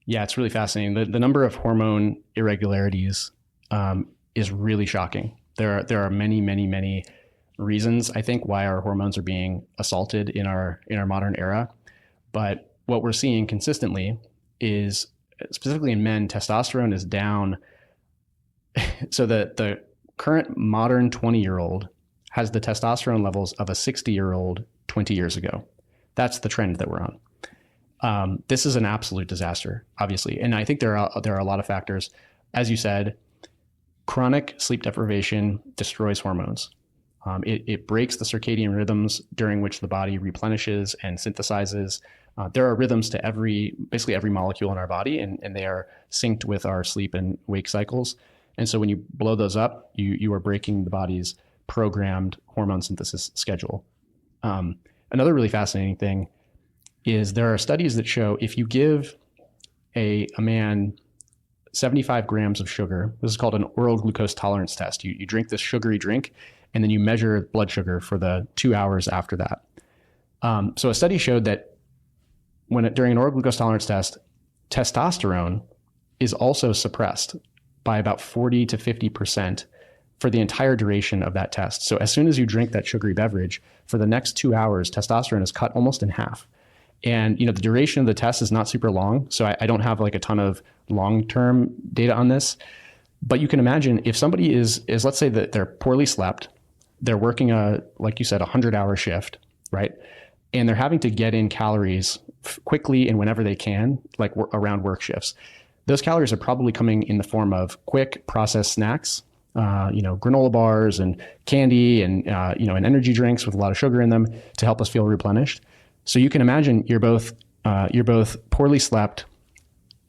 Yeah, it's really fascinating. The number of hormone irregularities is really shocking. There are many, many, many reasons, I think, why our hormones are being assaulted in our modern era. But what we're seeing consistently is, specifically in men, testosterone is down. So the current modern 20-year-old has the testosterone levels of a 60-year-old 20 years ago. That's the trend that we're on. This is an absolute disaster, obviously. And I think there are a lot of factors. As you said, chronic sleep deprivation destroys hormones. It breaks the circadian rhythms during which the body replenishes and synthesizes. There are rhythms to basically every molecule in our body, and they are synced with our sleep and wake cycles. And so when you blow those up, you are breaking the body's programmed hormone synthesis schedule. Another really fascinating thing is there are studies that show if you give a man 75 grams of sugar, this is called an oral glucose tolerance test. You drink this sugary drink, and then you measure blood sugar for the 2 hours after that. So a study showed that during an oral glucose tolerance test, testosterone is also suppressed by about 40 to 50% for the entire duration of that test. So as soon as you drink that sugary beverage, for the next 2 hours, testosterone is cut almost in half. And the duration of the test is not super long, so I don't have like a ton of long-term data on this. But you can imagine if somebody is let's say that they're poorly slept, they're working like you said, 100-hour shift, right? And they're having to get in calories quickly and whenever they can, like around work shifts. Those calories are probably coming in the form of quick processed snacks, granola bars and candy and and energy drinks with a lot of sugar in them to help us feel replenished. So you can imagine you're both poorly slept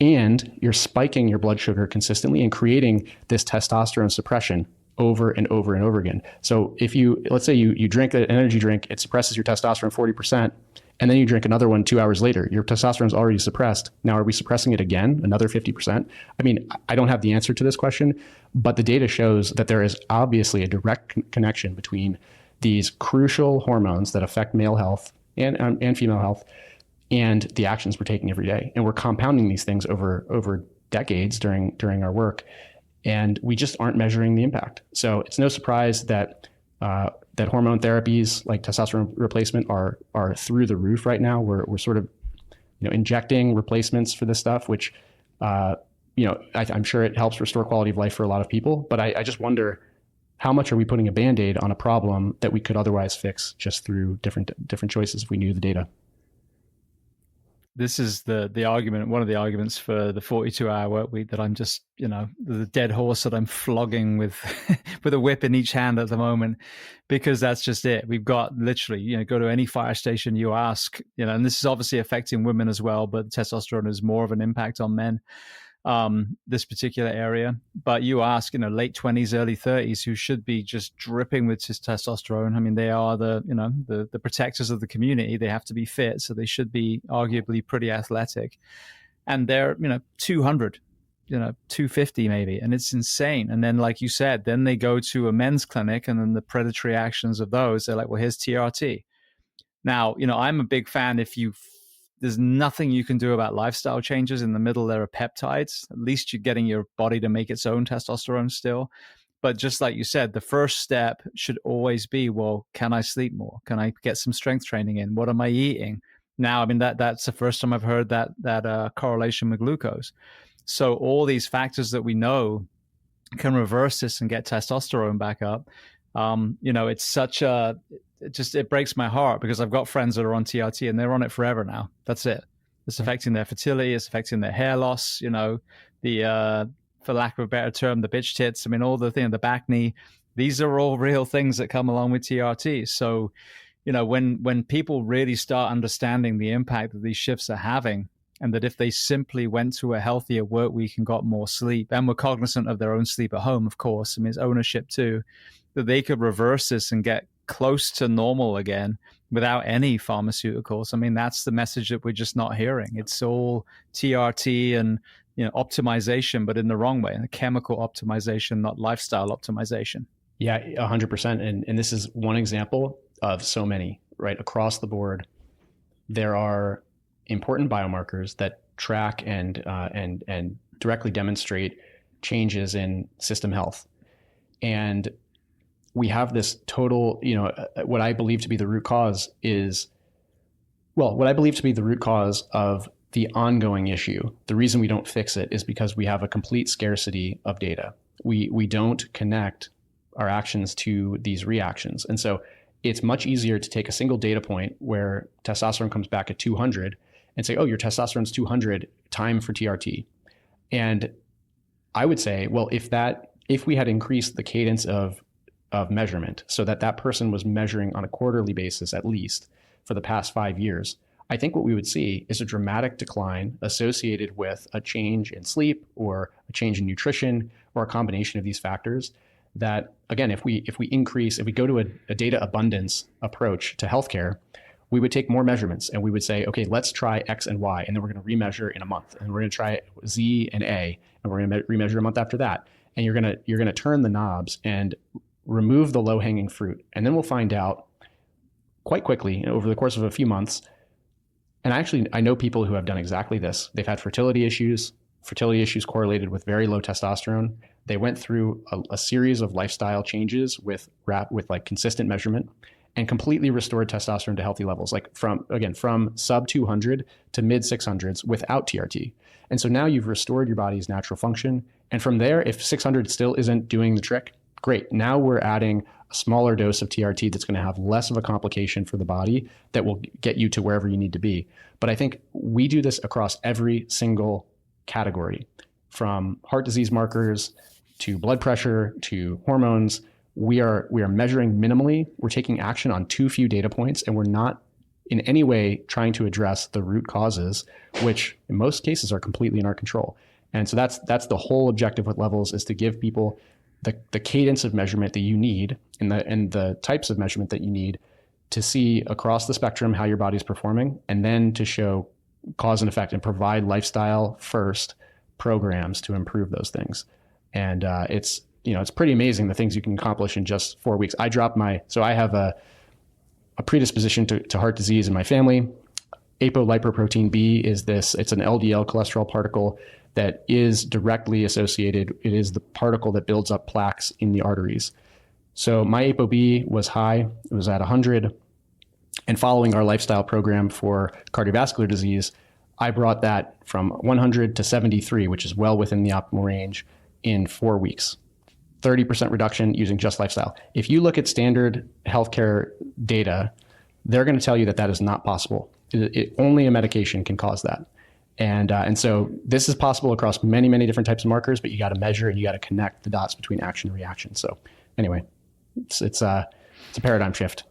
and you're spiking your blood sugar consistently and creating this testosterone suppression over and over and over again. So if let's say you drink an energy drink, it suppresses your testosterone 40%, and then you drink another one 2 hours later, your testosterone is already suppressed. Now, are we suppressing it again, another 50%? I mean, I don't have the answer to this question, but the data shows that there is obviously a direct connection between these crucial hormones that affect male health and female health and the actions we're taking every day. And we're compounding these things over decades during our work, and we just aren't measuring the impact. So it's no surprise that that hormone therapies like testosterone replacement are through the roof right now. We're sort of injecting replacements for this stuff, which I'm sure it helps restore quality of life for a lot of people. But I just wonder, how much are we putting a Band-Aid on a problem that we could otherwise fix just through different choices if we knew the data? This is the argument, one of the arguments for the 42-hour work week, that I'm just, the dead horse that I'm flogging with with a whip in each hand at the moment, because that's just it. We've got literally, go to any fire station you ask, and this is obviously affecting women as well, but testosterone has more of an impact on men, this particular area. But you ask, late 20s, early 30s, who should be just dripping with testosterone. I mean, they are the protectors of the community. They have to be fit, so they should be arguably pretty athletic. And they're, 200, 250 maybe, and it's insane. And then, like you said, then they go to a men's clinic, and then the predatory actions of those, they're like, well, here's TRT. Now, I'm a big fan. There's nothing you can do about lifestyle changes. In the middle, there are peptides. At least you're getting your body to make its own testosterone still. But just like you said, the first step should always be, well, can I sleep more? Can I get some strength training in? What am I eating? Now, I mean, that's the first time I've heard that correlation with glucose. So all these factors that we know can reverse this and get testosterone back up. It's such it breaks my heart, because I've got friends that are on TRT and they're on it forever now. That's it. It's affecting their fertility. It's affecting their hair loss. For lack of a better term, the bitch tits. I mean, all the back knee. These are all real things that come along with TRT. So, when people really start understanding the impact that these shifts are having, and that if they simply went to a healthier work week and got more sleep, and were cognizant of their own sleep at home, of course, I mean, it's ownership too, that they could reverse this and get close to normal again without any pharmaceuticals. I mean, that's the message that we're just not hearing. It's all TRT and optimization, but in the wrong way, and chemical optimization, not lifestyle optimization. Yeah, 100%. And this is one example of so many, right? Across the board, there are important biomarkers that track and directly demonstrate changes in system health. And we have this total, what I believe to be the root cause of the ongoing issue. The reason we don't fix it is because we have a complete scarcity of data. We don't connect our actions to these reactions. And so it's much easier to take a single data point where testosterone comes back at 200 and say, oh, your testosterone's 200, time for TRT. And I would say, well, if we had increased the cadence of measurement so that person was measuring on a quarterly basis, at least for the past 5 years, I think what we would see is a dramatic decline associated with a change in sleep or a change in nutrition or a combination of these factors. That, again, if we go to a data abundance approach to healthcare, we would take more measurements and we would say, okay, let's try X and Y, and then we're going to remeasure in a month, and we're going to try Z and A, and we're going to remeasure a month after that. And you're going to turn the knobs and remove the low-hanging fruit. And then we'll find out quite quickly over the course of a few months. And I know people who have done exactly this. They've had fertility issues correlated with very low testosterone. They went through a series of lifestyle changes with like consistent measurement, and completely restored testosterone to healthy levels, like from sub 200 to mid 600s without TRT. And so now you've restored your body's natural function. And from there, if 600 still isn't doing the trick, great. Now we're adding a smaller dose of TRT that's going to have less of a complication for the body that will get you to wherever you need to be. But I think we do this across every single category, from heart disease markers to blood pressure to hormones. We are measuring minimally. We're taking action on too few data points, and we're not in any way trying to address the root causes, which in most cases are completely in our control. And so that's the whole objective with Levels, is to give people the cadence of measurement that you need and the types of measurement that you need to see across the spectrum how your body's performing, and then to show cause and effect and provide lifestyle first programs to improve those things. And it's pretty amazing the things you can accomplish in just 4 weeks. I have a predisposition to heart disease in my family. Apolipoprotein B it's an LDL cholesterol particle that is directly associated. It is the particle that builds up plaques in the arteries. So my ApoB was high. It was at 100. And following our lifestyle program for cardiovascular disease, I brought that from 100 to 73, which is well within the optimal range, in 4 weeks. 30% reduction using just lifestyle. If you look at standard healthcare data, they're going to tell you that is not possible. Only a medication can cause that. And so this is possible across many, many different types of markers, but you got to measure and you got to connect the dots between action and reaction. So anyway, it's a paradigm shift.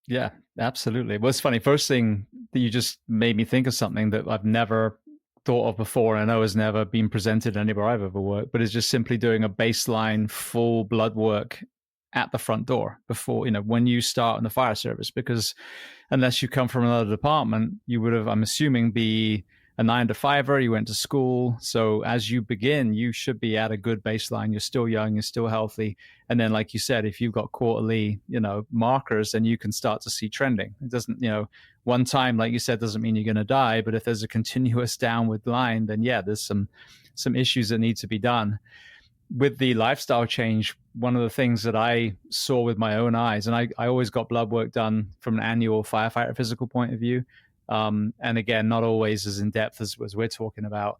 Yeah, absolutely. Well, it's funny. First thing that you just made me think of something that I've never thought of before, and I know has never been presented anywhere I've ever worked, but it's just simply doing a baseline full blood work at the front door before, when you start in the fire service, because unless you come from another department, you would have, I'm assuming, be a 9-to-5er, you went to school. So as you begin, you should be at a good baseline. You're still young, you're still healthy. And then, like you said, if you've got quarterly, markers, then you can start to see trending. It doesn't, one time, like you said, doesn't mean you're going to die, but if there's a continuous downward line, then yeah, there's some issues that need to be done. With the lifestyle change, one of the things that I saw with my own eyes, and I always got blood work done from an annual firefighter physical point of view. And again, not always as in depth as we're talking about,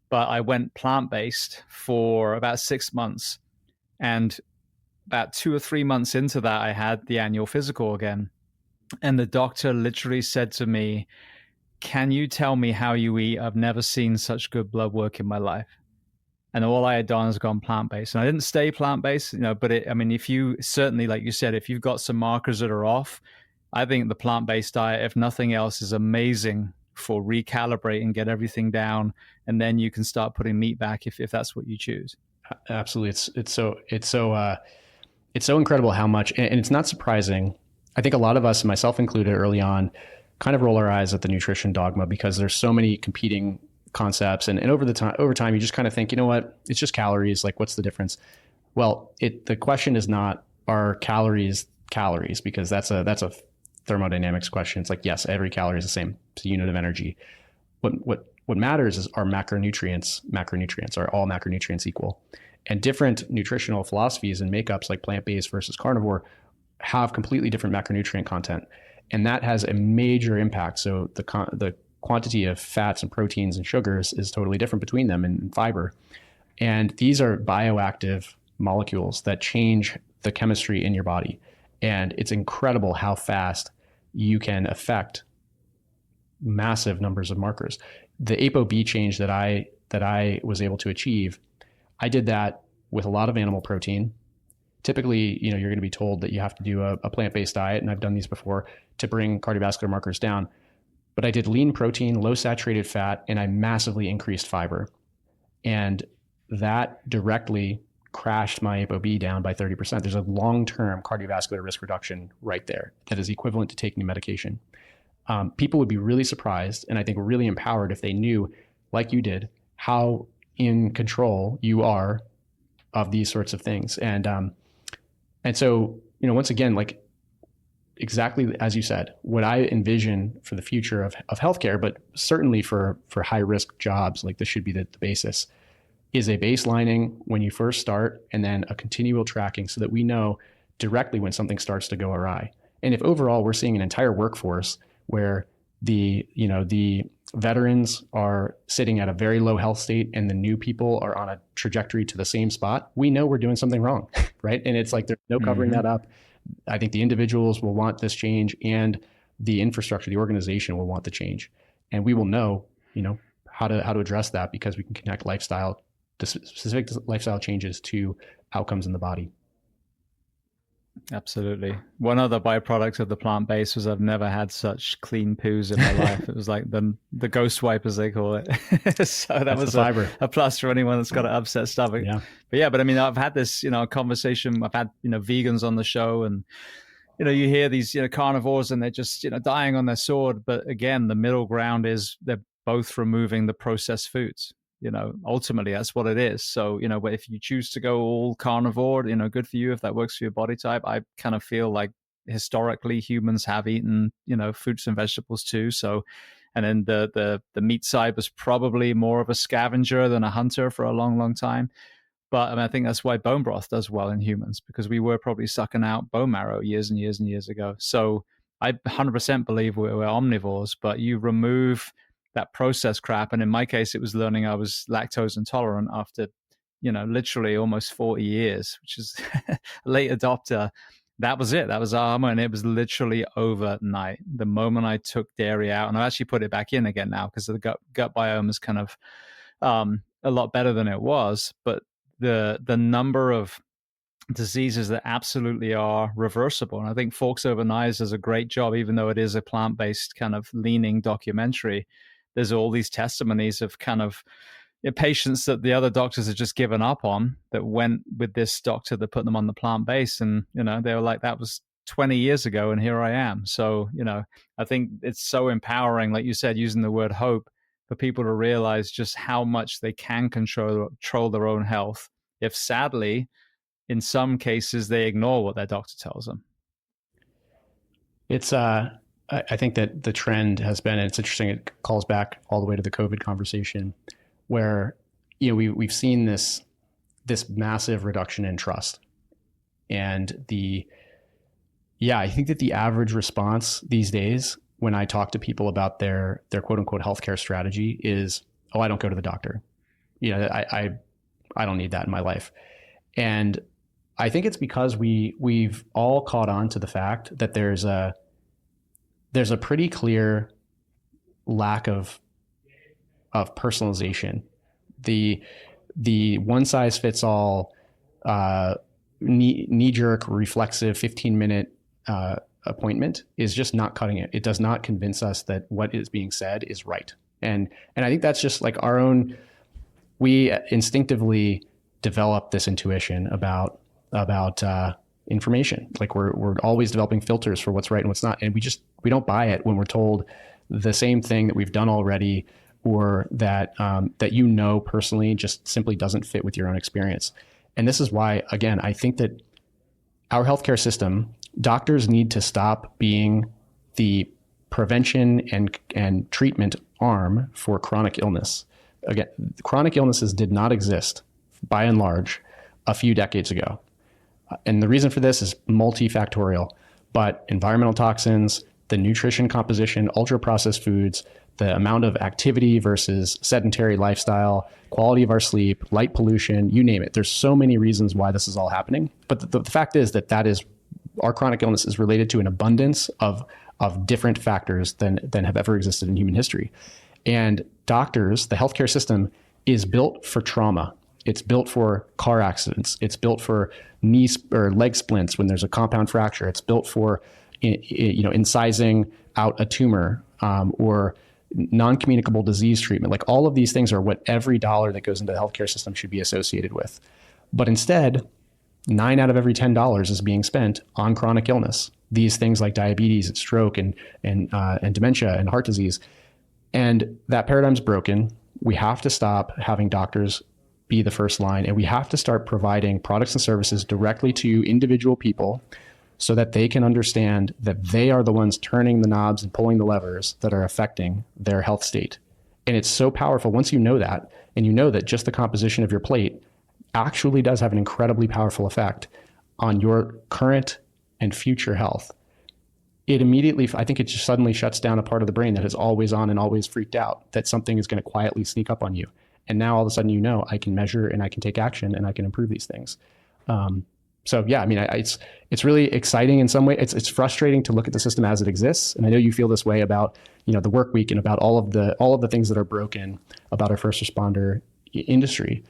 but I went plant-based for about 6 months. And about 2 or 3 months into that, I had the annual physical again. And the doctor literally said to me, "Can you tell me how you eat? I've never seen such good blood work in my life." And all I had done is gone plant-based. And I didn't stay plant-based, but if you certainly, like you said, if you've got some markers that are off, I think the plant-based diet, if nothing else, is amazing for recalibrating, get everything down, and then you can start putting meat back if that's what you choose. Absolutely. It's so incredible how much, and it's not surprising. I think a lot of us, myself included early on, kind of roll our eyes at the nutrition dogma because there's so many competing concepts. And over time, you just kind of think, you know what, it's just calories. Like, what's the difference? Well, the question is not, are calories, because that's a thermodynamics question. It's like, yes, every calorie is the same. It's a unit of energy. What matters is, are macronutrients. Are all macronutrients equal? And different nutritional philosophies and makeups, like plant-based versus carnivore, have completely different macronutrient content. And that has a major impact. So the quantity of fats and proteins and sugars is totally different between them, and fiber. And these are bioactive molecules that change the chemistry in your body. And it's incredible how fast you can affect massive numbers of markers. The ApoB change that I was able to achieve, I did that with a lot of animal protein. Typically, you're going to be told that you have to do a plant-based diet, and I've done these before, to bring cardiovascular markers down. But I did lean protein, low saturated fat, and I massively increased fiber. And that directly crashed my ApoB down by 30%. There's a long-term cardiovascular risk reduction right there that is equivalent to taking a medication. People would be really surprised, and I think really empowered, if they knew, like you did, how in control you are of these sorts of things. And so, once again, like, exactly as you said, what I envision for the future of healthcare, but certainly for high risk jobs, like this should be the basis, is a baselining when you first start, and then a continual tracking so that we know directly when something starts to go awry. And if overall we're seeing an entire workforce where the veterans are sitting at a very low health state and the new people are on a trajectory to the same spot, we know we're doing something wrong, right? And it's like, there's no covering that up. I think the individuals will want this change, and the infrastructure, the organization will want the change. And we will know, how to address that, because we can connect specific lifestyle changes to outcomes in the body. Absolutely. One other byproduct of the plant based was I've never had such clean poos in my life. It was like the ghost wipe, as they call it. So that That's the was fiber. a plus for anyone that's got an upset stomach. Yeah. But yeah, but I mean, I've had this, conversation. I've had, vegans on the show, and you hear these, carnivores, and they're just, dying on their sword. But again, the middle ground is they're both removing the processed foods. Ultimately that's what it is. So, but if you choose to go all carnivore, good for you if that works for your body type. I kind of feel like historically humans have eaten, fruits and vegetables too. So, and then the meat side was probably more of a scavenger than a hunter for a long, long time. But I mean, I think that's why bone broth does well in humans, because we were probably sucking out bone marrow years and years and years ago. So I 100% believe we're omnivores, but you remove that processed crap. And in my case, it was learning I was lactose intolerant after, literally almost 40 years, which is a late adopter. That was it. That was armor. And it was literally overnight. The moment I took dairy out, and I actually put it back in again now because the gut biome is kind of a lot better than it was. But the number of diseases that absolutely are reversible. And I think Forks Over Knives does a great job, even though it is a plant-based kind of leaning documentary. There's all these testimonies of kind of patients that the other doctors had just given up on that went with this doctor that put them on the plant-based. And, they were like, that was 20 years ago and here I am. So, I think it's so empowering, like you said, using the word hope, for people to realize just how much they can control their own health, if sadly, in some cases, they ignore what their doctor tells them. It's, I think that the trend has been, and it's interesting, it calls back all the way to the COVID conversation, where, we've seen this massive reduction in trust. And I think that the average response these days, when I talk to people about their quote unquote healthcare strategy, is, oh, I don't go to the doctor. I don't need that in my life. And I think it's because we've all caught on to the fact that there's a pretty clear lack of personalization. The one size fits all, knee jerk reflexive 15-minute appointment is just not cutting it. It does not convince us that what is being said is right. And I think that's just like our own, we instinctively develop this intuition about information. Like we're always developing filters for what's right and what's not. And we don't buy it when we're told the same thing that we've done already, or that personally just simply doesn't fit with your own experience. And this is why, again, I think that our healthcare system, doctors need to stop being the prevention and treatment arm for chronic illness. Again, chronic illnesses did not exist, by and large, a few decades ago. And the reason for this is multifactorial, but environmental toxins, the nutrition composition, ultra-processed foods, the amount of activity versus sedentary lifestyle, quality of our sleep, light pollution, you name it. There's so many reasons why this is all happening. But the fact is that is our chronic illness is related to an abundance of different factors than have ever existed in human history. And doctors, the healthcare system, is built for trauma. It's built for car accidents. It's built for knee or leg splints when there's a compound fracture. It's built for incising out a tumor, or non-communicable disease treatment. Like all of these things are what every dollar that goes into the healthcare system should be associated with. But instead, 9 out of every $10 is being spent on chronic illness. These things like diabetes and stroke and dementia and heart disease. And that paradigm's broken. We have to stop having doctors be the first line, and we have to start providing products and services directly to individual people so that they can understand that they are the ones turning the knobs and pulling the levers that are affecting their health state. And it's so powerful once you know that, and you know that just the composition of your plate actually does have an incredibly powerful effect on your current and future health. It immediately, I think it just suddenly shuts down a part of the brain that is always on and always freaked out that something is going to quietly sneak up on you. And now all of a sudden, I can measure and I can take action and I can improve these things. So yeah, I mean, it's really exciting in some way. It's frustrating to look at the system as it exists, and I know you feel this way about the work week and about all of the things that are broken about our first responder industry.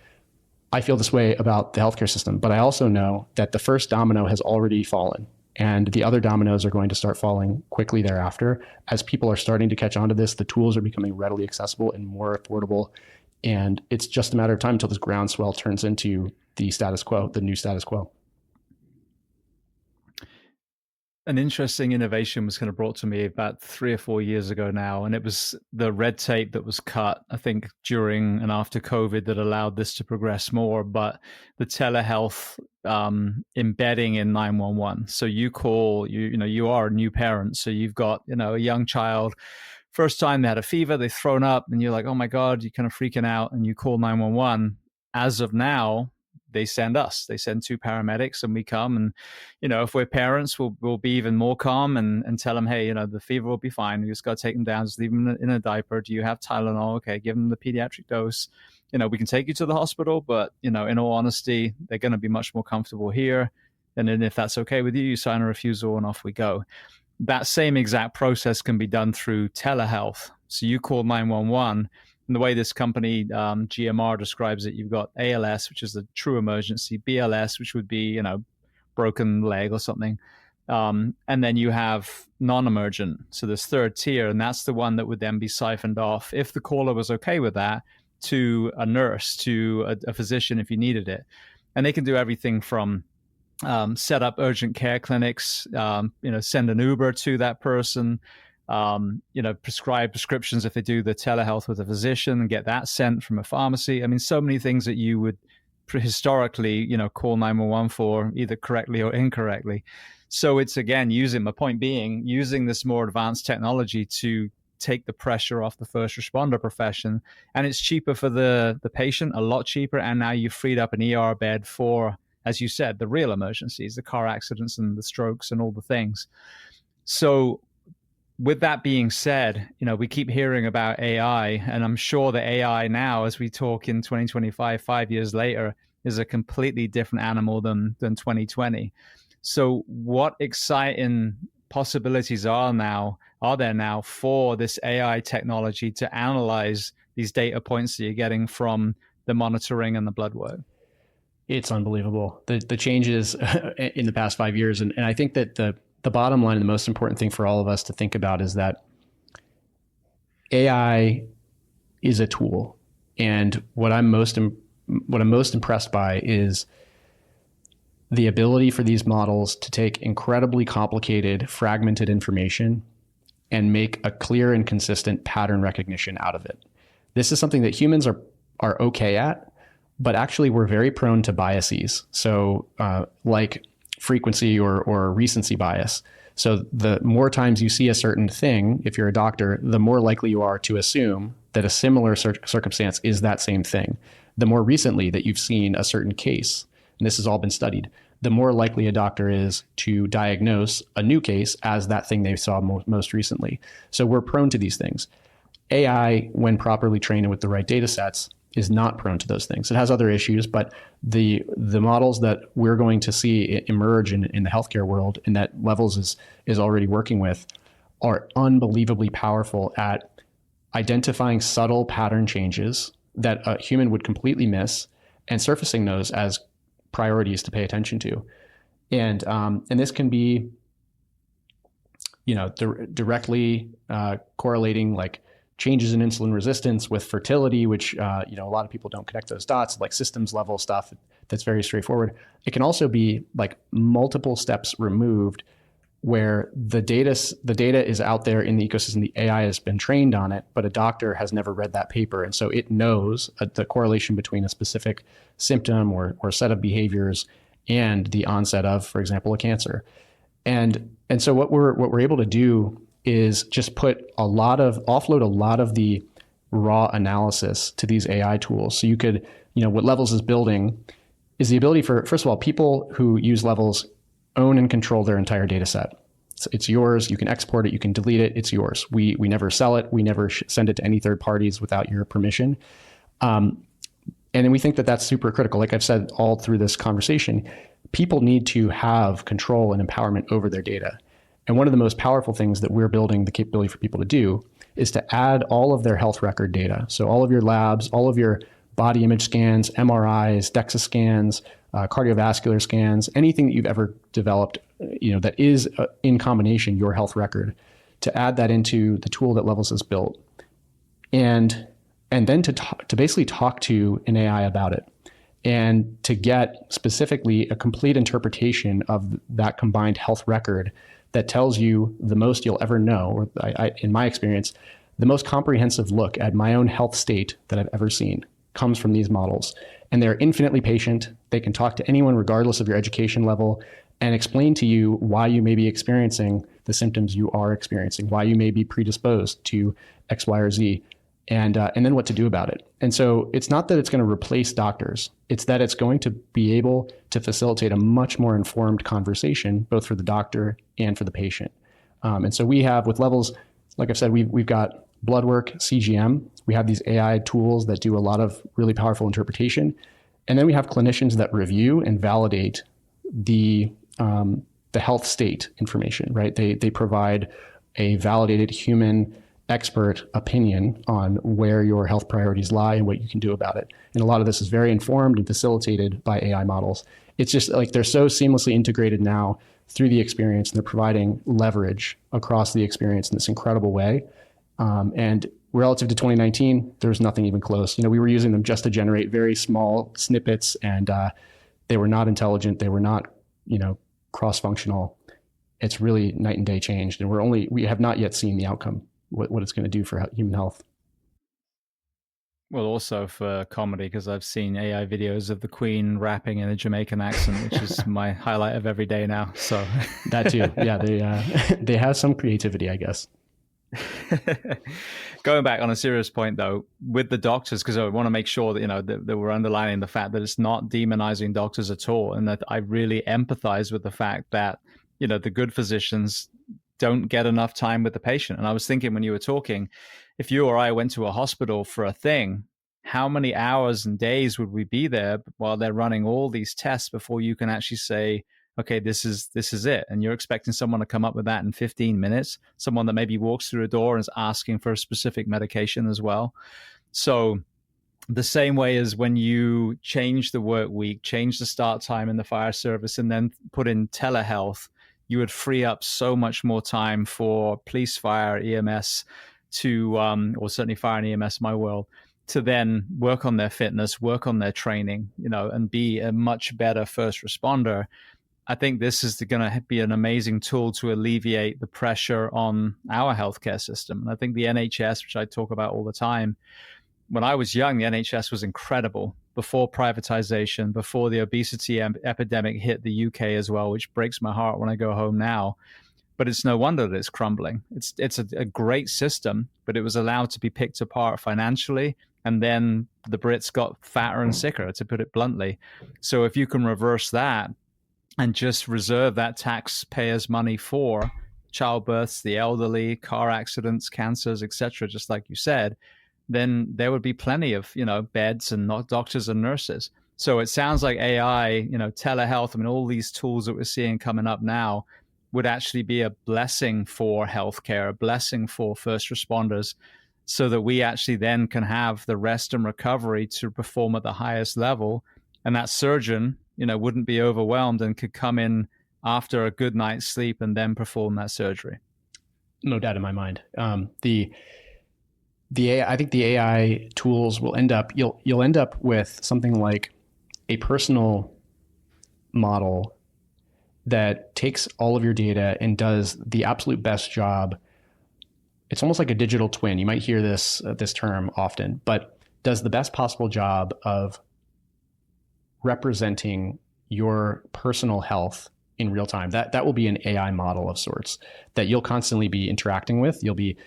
I feel this way about the healthcare system, but I also know that the first domino has already fallen, and the other dominoes are going to start falling quickly thereafter. As people are starting to catch on to this, the tools are becoming readily accessible and more affordable. And it's just a matter of time until this groundswell turns into the status quo, the new status quo. An interesting innovation was kind of brought to me about 3 or 4 years ago now, and it was the red tape that was cut, I think, during and after COVID that allowed this to progress more. But the telehealth embedding in 911. So you call, you are a new parent, so you've got, a young child. First time they had a fever, they've thrown up, and you're like, oh my God, you're kind of freaking out, and you call 911. As of now, they send 2 paramedics, and we come, and if we're parents, we'll be even more calm and tell them, hey, the fever will be fine, we just got to take them down, just leave them in a diaper. Do you have Tylenol? Okay, give them the pediatric dose. We can take you to the hospital, but in all honesty, they're going to be much more comfortable here, and then if that's okay with you, you sign a refusal and off we go. That same exact process can be done through telehealth. So you call 911. And the way this company, GMR, describes it, you've got ALS, which is a true emergency, BLS, which would be, broken leg or something. And then you have non-emergent. So this third tier, and that's the one that would then be siphoned off, if the caller was okay with that, to a nurse, to a physician if you needed it. And they can do everything from set up urgent care clinics, send an Uber to that person, prescribe prescriptions if they do the telehealth with a physician and get that sent from a pharmacy. I mean, so many things that you would historically, call 911 for, either correctly or incorrectly. So it's, again, my point being, using this more advanced technology to take the pressure off the first responder profession. And it's cheaper for the patient, a lot cheaper. And now you've freed up an ER bed for, as you said, the real emergencies, the car accidents and the strokes and all the things. So with that being said, we keep hearing about AI, and I'm sure that AI now, as we talk in 2025, 5 years later, is a completely different animal than 2020. So what exciting possibilities are there now for this AI technology to analyze these data points that you're getting from the monitoring and the blood work? It's unbelievable, the changes in the past 5 years. And I think that the bottom line and the most important thing for all of us to think about is that AI is a tool. And what I'm most impressed by is the ability for these models to take incredibly complicated, fragmented information and make a clear and consistent pattern recognition out of it. This is something that humans are okay at, but actually we're very prone to biases. So like frequency or recency bias. So the more times you see a certain thing, if you're a doctor, the more likely you are to assume that a similar circumstance is that same thing. The more recently that you've seen a certain case, and this has all been studied, the more likely a doctor is to diagnose a new case as that thing they saw most recently. So we're prone to these things. AI, when properly trained with the right data sets, is not prone to those things. It has other issues, but the models that we're going to see emerge in the healthcare world, and that Levels is already working with, are unbelievably powerful at identifying subtle pattern changes that a human would completely miss and surfacing those as priorities to pay attention to. And this can be, directly correlating like changes in insulin resistance with fertility, which, a lot of people don't connect those dots, like systems level stuff that's very straightforward. It can also be like multiple steps removed where the data is out there in the ecosystem, the AI has been trained on it, but a doctor has never read that paper. And so it knows the correlation between a specific symptom or set of behaviors and the onset of, for example, a cancer. And so what we're able to do is just offload a lot of the raw analysis to these AI tools. So you could, what Levels is building is the ability for, first of all, people who use Levels own and control their entire data set. It's yours. You can export it. You can delete it. It's yours. We never sell it. We never send it to any third parties without your permission. And then we think that that's super critical. Like I've said all through this conversation, people need to have control and empowerment over their data. And one of the most powerful things that we're building the capability for people to do is to add all of their health record data. So all of your labs, all of your body image scans, MRIs, DEXA scans, cardiovascular scans, anything that you've ever developed, that is in combination your health record, to add that into the tool that Levels has built, and then to basically talk to an AI about it, and to get specifically a complete interpretation of that combined health record that tells you the most you'll ever know, or in my experience, the most comprehensive look at my own health state that I've ever seen comes from these models. And they're infinitely patient. They can talk to anyone regardless of your education level and explain to you why you may be experiencing the symptoms you are experiencing, why you may be predisposed to X, Y, or Z, and then what to do about it. And so it's not that it's going to replace doctors. It's that it's going to be able to facilitate a much more informed conversation, both for the doctor and for the patient. And so we have, with Levels, like I've said, we've got blood work, CGM. We have these AI tools that do a lot of really powerful interpretation. And then we have clinicians that review and validate the health state information, right? They provide a validated human expert opinion on where your health priorities lie and what you can do about it. And a lot of this is very informed and facilitated by AI models. It's just like they're so seamlessly integrated now through the experience, and they're providing leverage across the experience in this incredible way. And relative to 2019, there's nothing even close. We were using them just to generate very small snippets, and they were not intelligent. They were not, cross-functional. It's really night and day changed, and we have not yet seen the outcome, what it's going to do for human health. Well, also for comedy, because I've seen AI videos of the Queen rapping in a Jamaican accent, which is my highlight of every day now. So that too, yeah, they have some creativity, I guess. Going back on a serious point, though, with the doctors, because I want to make sure that that we're underlining the fact that it's not demonizing doctors at all, and that I really empathize with the fact that the good physicians don't get enough time with the patient. And I was thinking when you were talking, if you or I went to a hospital for a thing, how many hours and days would we be there while they're running all these tests before you can actually say, okay, this is it. And you're expecting someone to come up with that in 15 minutes, someone that maybe walks through a door and is asking for a specific medication as well. So the same way as when you change the work week, change the start time in the fire service, and then put in telehealth, you would free up so much more time for police, fire, EMS to, or certainly fire and EMS in my world, to then work on their fitness, work on their training, and be a much better first responder. I think this is going to be an amazing tool to alleviate the pressure on our healthcare system. And I think the NHS, which I talk about all the time, when I was young, the NHS was incredible. Before privatization, before the obesity epidemic hit the UK as well, which breaks my heart when I go home now. But it's no wonder that it's crumbling. It's a great system, but it was allowed to be picked apart financially. And then the Brits got fatter and sicker, to put it bluntly. So if you can reverse that and just reserve that taxpayers' money for childbirths, the elderly, car accidents, cancers, etc., just like you said, then there would be plenty of, beds and not doctors and nurses. So it sounds like AI, telehealth, all these tools that we're seeing coming up now would actually be a blessing for healthcare, a blessing for first responders, so that we actually then can have the rest and recovery to perform at the highest level. And that surgeon, wouldn't be overwhelmed and could come in after a good night's sleep and then perform that surgery. No doubt in my mind. I think the AI tools will end up, you'll end up with something like a personal model that takes all of your data and does the absolute best job. It's almost like a digital twin. You might hear this term often, but does the best possible job of representing your personal health in real time. That will be an AI model of sorts that you'll constantly be interacting with. You'll be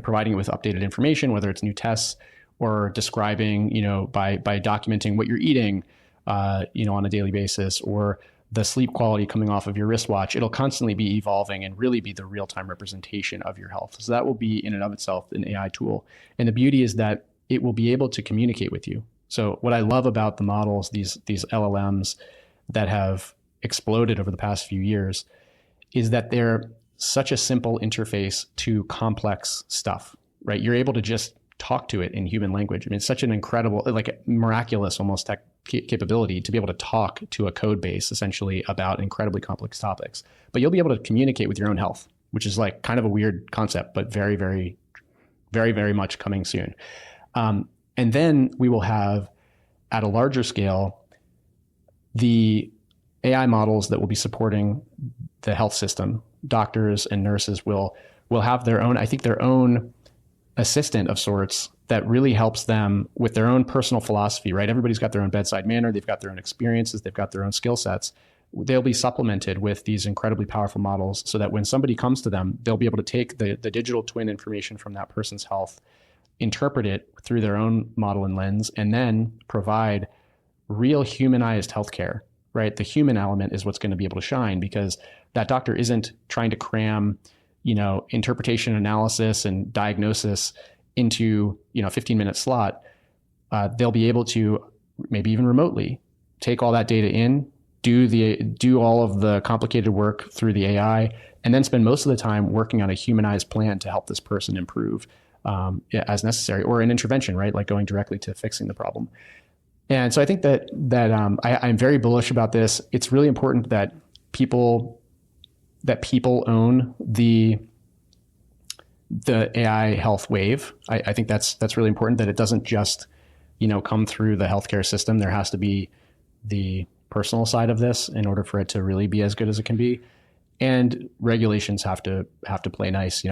providing it with updated information, whether it's new tests or describing, by documenting what you're eating, on a daily basis, or the sleep quality coming off of your wristwatch. It'll constantly be evolving and really be the real-time representation of your health. So that will be in and of itself an AI tool. And the beauty is that it will be able to communicate with you. So what I love about the models, these LLMs that have exploded over the past few years, is that they're such a simple interface to complex stuff, right? You're able to just talk to it in human language. I mean, it's such an incredible, like miraculous almost tech capability to be able to talk to a code base essentially about incredibly complex topics. But you'll be able to communicate with your own health, which is like kind of a weird concept, but very, very, very, very much coming soon. And then we will have, at a larger scale, the AI models that will be supporting the health system. Doctors and nurses will have their own, I think, their own assistant of sorts that really helps them with their own personal philosophy, right? Everybody's got their own bedside manner. They've got their own experiences. They've got their own skill sets. They'll be supplemented with these incredibly powerful models so that when somebody comes to them, they'll be able to take the digital twin information from that person's health, interpret it through their own model and lens, and then provide real humanized healthcare, right? The human element is what's going to be able to shine, because that doctor isn't trying to cram, interpretation, analysis, and diagnosis into, a 15-minute slot. They'll be able to, maybe even remotely, take all that data in, do all of the complicated work through the AI, and then spend most of the time working on a humanized plan to help this person improve as necessary, or an intervention, right? Like going directly to fixing the problem. And so I think that I'm very bullish about this. It's really important that people own the AI health wave. I think that's really important, that it doesn't just, come through the healthcare system. There has to be the personal side of this in order for it to really be as good as it can be. And regulations have to play nice.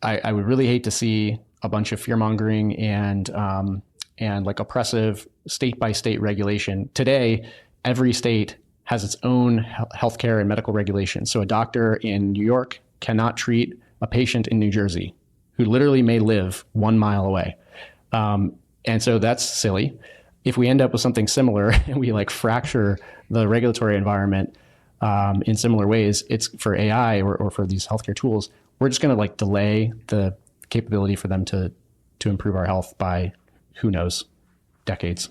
I would really hate to see a bunch of fear mongering and like oppressive state by state regulation. Today, every state has its own healthcare and medical regulation. So a doctor in New York cannot treat a patient in New Jersey who literally may live 1 mile away. And so that's silly. If we end up with something similar and we like fracture the regulatory environment in similar ways, it's for AI or for these healthcare tools, we're just going to like delay the capability for them to improve our health by, who knows, decades.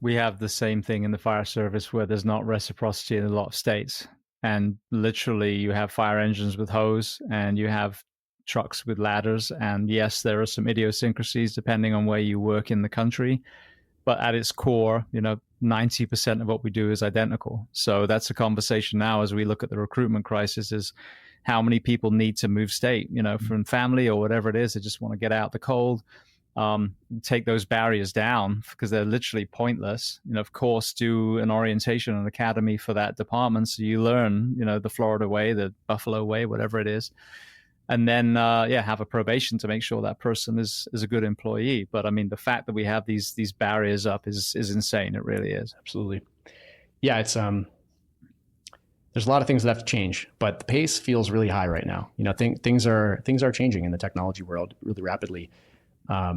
We have the same thing in the fire service where there's not reciprocity in a lot of states. And literally you have fire engines with hose and you have trucks with ladders. And yes, there are some idiosyncrasies depending on where you work in the country. But at its core, 90% of what we do is identical. So that's a conversation now as we look at the recruitment crisis, is how many people need to move state, from family or whatever it is. They just want to get out the cold. Take those barriers down because they're literally pointless. Of course, do an orientation and academy for that department so you learn, the Florida way, the Buffalo way, whatever it is. And then, have a probation to make sure that person is a good employee. But I mean, the fact that we have these barriers up is insane. It really is. Absolutely. Yeah, it's there's a lot of things that have to change, but the pace feels really high right now. Things are changing in the technology world really rapidly. A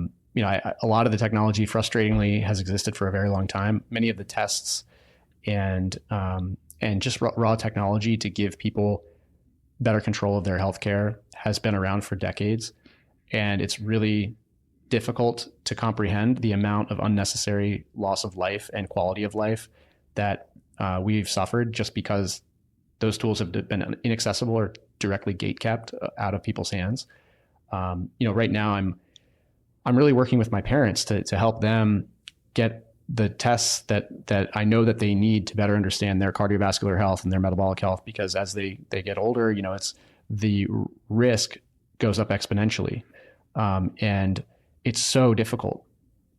lot of the technology, frustratingly, has existed for a very long time. Many of the tests and just raw technology to give people better control of their healthcare has been around for decades. And it's really difficult to comprehend the amount of unnecessary loss of life and quality of life that we've suffered just because those tools have been inaccessible or directly gate-kept out of people's hands. Right now I'm really working with my parents to help them get the tests that I know that they need to better understand their cardiovascular health and their metabolic health, because as they get older, it's the risk goes up exponentially. And it's so difficult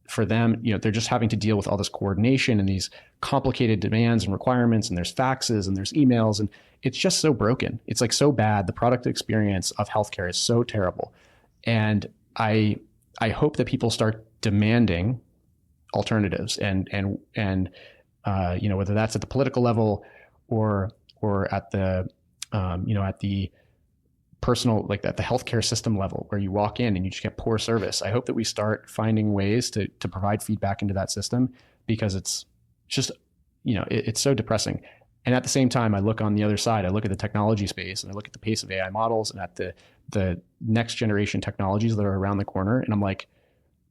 for them. They're just having to deal with all this coordination and these complicated demands and requirements, and there's faxes and there's emails, and it's just so broken. It's like so bad. The product experience of healthcare is so terrible. And I hope that people start demanding alternatives and whether that's at the political level or at the at the personal, like at the healthcare system level, where you walk in and you just get poor service. I hope that we start finding ways to provide feedback into that system, because it's just it's so depressing. And at the same time, I look on the other side. I look at the technology space and I look at the pace of AI models and at the next generation technologies that are around the corner, and I'm like,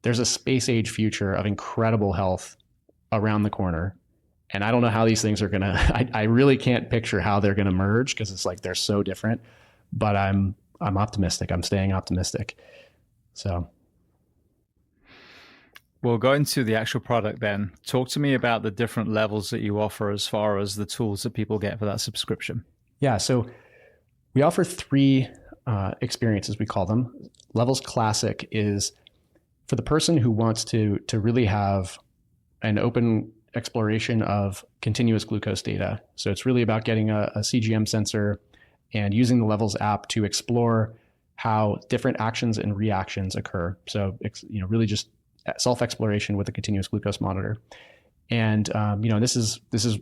there's a space age future of incredible health around the corner. And I don't know how these things are I really can't picture how they're going to merge, because it's like they're so different. But I'm I'm optimistic. I'm staying optimistic. So. We'll go into the actual product then. Talk to me about the different levels that you offer as far as the tools that people get for that subscription. Yeah, so we offer 3 experiences, we call them. Levels Classic is for the person who wants to really have an open exploration of continuous glucose data. So it's really about getting a CGM sensor and using the Levels app to explore how different actions and reactions occur. So, really just self-exploration with a continuous glucose monitor. And, this is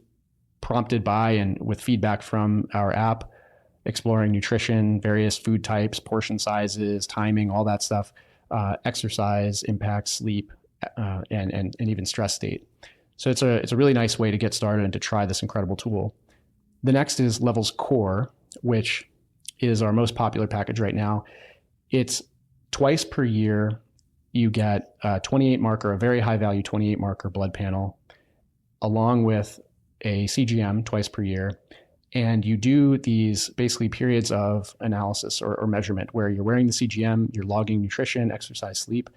prompted by and with feedback from our app, exploring nutrition, various food types, portion sizes, timing, all that stuff, exercise, impact, sleep, and even stress state. So it's a really nice way to get started and to try this incredible tool. The next is Levels Core, which is our most popular package right now. It's twice per year. You get a 28 marker, a very high value 28 marker blood panel, along with a CGM twice per year. And you do these basically periods of analysis or measurement where you're wearing the CGM, you're logging nutrition, exercise, sleep.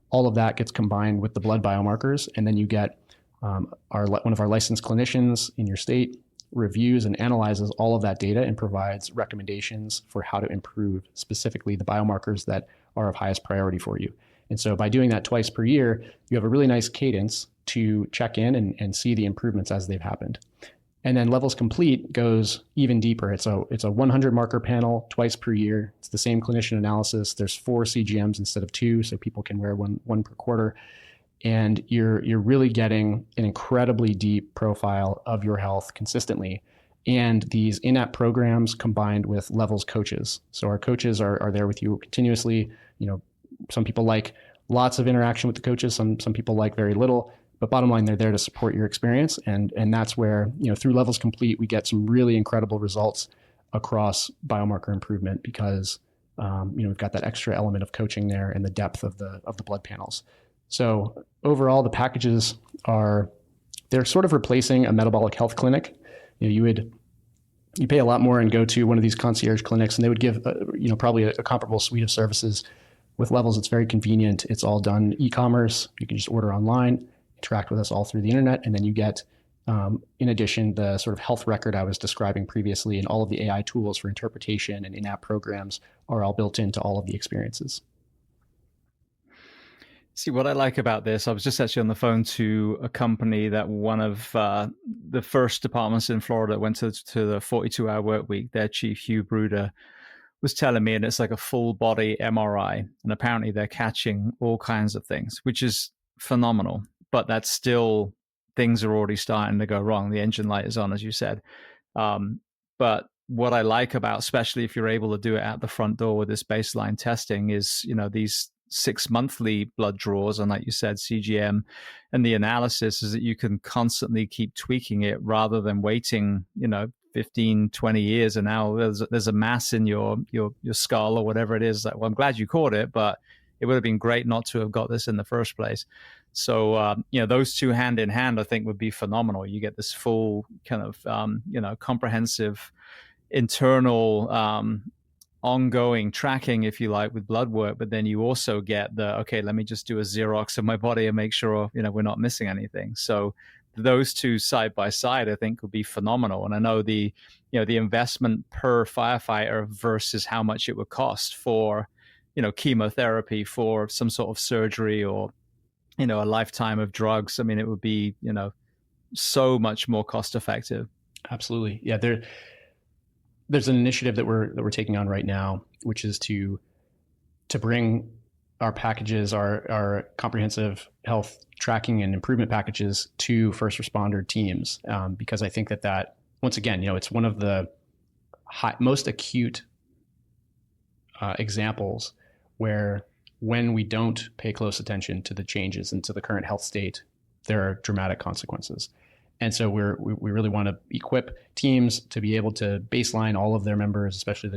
All of that gets combined with the blood biomarkers. And then you get one of our licensed clinicians in your state reviews and analyzes all of that data and provides recommendations for how to improve specifically the biomarkers that are of highest priority for you. And so by doing that twice per year, you have a really nice cadence to check in and see the improvements as they've happened. And then Levels Complete goes even deeper. It's a 100 marker panel twice per year. It's the same clinician analysis. There's 4 CGMs instead of 2, so people can wear one per quarter. And you're really getting an incredibly deep profile of your health consistently. And these in-app programs combined with Levels coaches. So our coaches are there with you continuously. Some people like lots of interaction with the coaches. Some people like very little. But bottom line, they're there to support your experience. And that's where, through Levels Complete, we get some really incredible results across biomarker improvement because, we've got that extra element of coaching there and the depth of the blood panels. So overall, the packages they're sort of replacing a metabolic health clinic. You pay a lot more and go to one of these concierge clinics, and they would give, probably a comparable suite of services. With Levels, it's very convenient. It's all done e-commerce. You can just order online, interact with us all through the internet, and then you get, in addition, the sort of health record I was describing previously, and all of the AI tools for interpretation and in-app programs are all built into all of the experiences. See, what I like about this, I was just actually on the phone to a company that one of the first departments in Florida went to the 42-hour work week. Their chief, Hugh Bruder, was telling me, and it's like a full body MRI. And apparently they're catching all kinds of things, which is phenomenal. But that's still, things are already starting to go wrong. The engine light is on, as you said. But what I like about, especially if you're able to do it at the front door with this baseline testing, is, these 6 monthly blood draws, and like you said, CGM, and the analysis is that you can constantly keep tweaking it rather than waiting, 15, 20 years, and now there's a mass in your skull or whatever it is. Like, well, I'm glad you caught it, but it would have been great not to have got this in the first place. So, those two hand in hand, I think, would be phenomenal. You get this full kind of, comprehensive internal ongoing tracking, if you like, with blood work, but then you also get okay, let me just do a Xerox of my body and make sure, we're not missing anything. So those two side by side, I think, would be phenomenal. And I know the investment per firefighter versus how much it would cost for, chemotherapy, for some sort of surgery, or, a lifetime of drugs. I mean, it would be, so much more cost effective. Absolutely. Yeah. There's an initiative that we're taking on right now, which is to bring our packages, our comprehensive health tracking and improvement packages to first responder teams, because I think that once again, it's one of the most acute examples where when we don't pay close attention to the changes and to the current health state, there are dramatic consequences. And so we really want to equip teams to be able to baseline all of their members, especially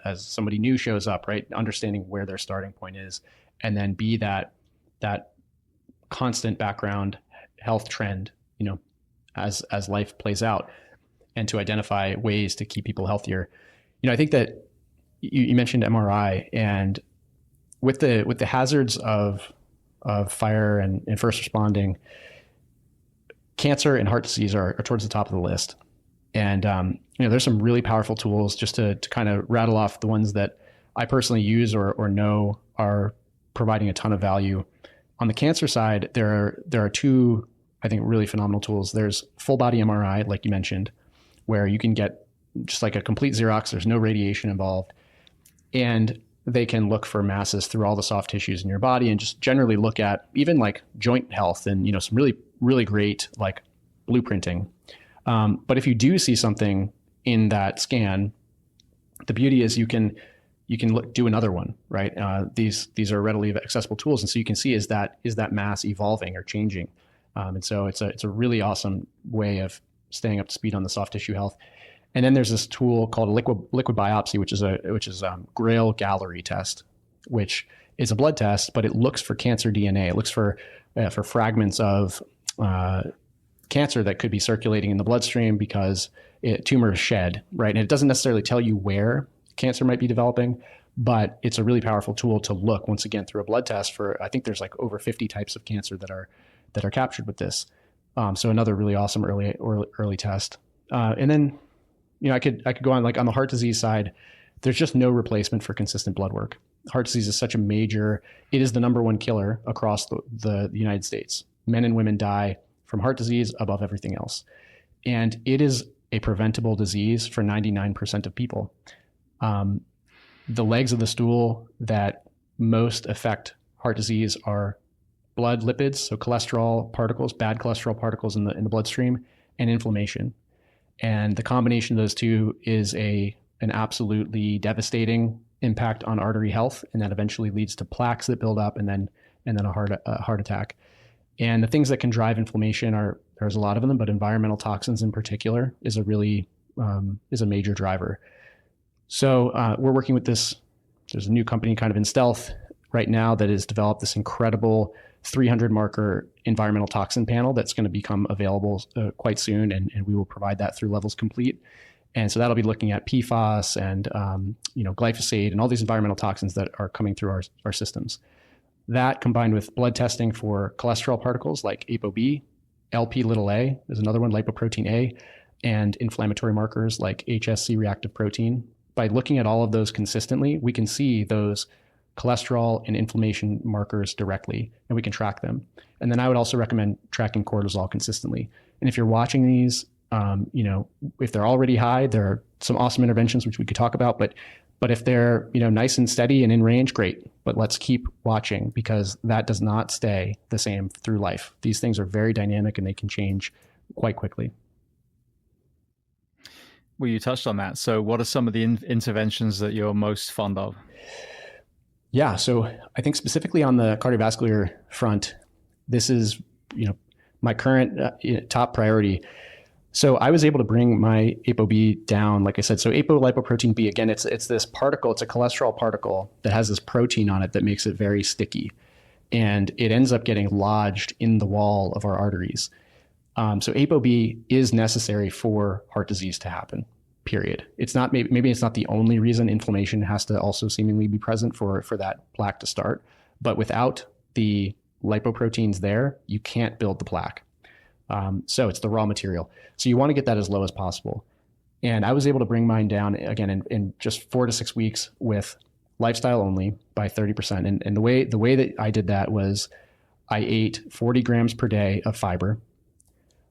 as somebody new shows up, right? Understanding where their starting point is, and then be that constant background health trend, as life plays out, and to identify ways to keep people healthier. I think that you mentioned MRI, and with the hazards of fire and first responding, cancer and heart disease are towards the top of the list. And there's some really powerful tools, just to kind of rattle off the ones that I personally use or know are providing a ton of value. On the cancer side, there are two, I think, really phenomenal tools. There's full body MRI, like you mentioned, where you can get just like a complete Xerox. There's no radiation involved, and they can look for masses through all the soft tissues in your body and just generally look at even like joint health and some really, really great like blueprinting. But if you do see something in that scan, the beauty is you can do another one, right? These are readily accessible tools, and so you can see is that mass evolving or changing, and so it's a really awesome way of staying up to speed on the soft tissue health. And then there's this tool called a liquid biopsy, which is a Grail gallery test, which is a blood test, but it looks for cancer DNA. It looks for fragments of cancer that could be circulating in the bloodstream because tumors shed, right? And it doesn't necessarily tell you where cancer might be developing, but it's a really powerful tool to look once again through a blood test for. I think there's like over 50 types of cancer that are captured with this. So another really awesome early test. And then I could go on, like on the heart disease side. There's just no replacement for consistent blood work. Heart disease is such a major. It is the number one killer across the United States. Men and women die from heart disease above everything else, and it is a preventable disease for 99% of people. The legs of the stool that most affect heart disease are blood lipids, so cholesterol particles, bad cholesterol particles in the bloodstream, and inflammation. And the combination of those two is an absolutely devastating impact on artery health, and that eventually leads to plaques that build up, and then a heart attack. And the things that can drive inflammation there's a lot of them, but environmental toxins in particular is a major driver. So we're working with this. There's a new company kind of in stealth right now that has developed this incredible 300 marker environmental toxin panel that's going to become available quite soon, and we will provide that through Levels Complete. And so that'll be looking at PFAS and glyphosate and all these environmental toxins that are coming through our systems. That combined with blood testing for cholesterol particles like ApoB, LP(a) is another one, lipoprotein A, and inflammatory markers like HSC reactive protein. By looking at all of those consistently, we can see those cholesterol and inflammation markers directly, and we can track them. And then I would also recommend tracking cortisol consistently. And if you're watching these, if they're already high, there are some awesome interventions which we could talk about, but if they're, nice and steady and in range, great. But let's keep watching, because that does not stay the same through life. These things are very dynamic and they can change quite quickly. Well, you touched on that. So what are some of the interventions that you're most fond of? Yeah. So I think specifically on the cardiovascular front, this is, my current top priority. So I was able to bring my ApoB down, like I said. So apolipoprotein B, again, it's this particle. It's a cholesterol particle that has this protein on it that makes it very sticky, and it ends up getting lodged in the wall of our arteries. So ApoB is necessary for heart disease to happen. Period. It's not maybe it's not the only reason. Inflammation has to also seemingly be present for that plaque to start. But without the lipoproteins there, you can't build the plaque. So it's the raw material. So you want to get that as low as possible. And I was able to bring mine down again in just 4 to 6 weeks with lifestyle only by 30%. And the way that I did that was I ate 40 grams per day of fiber.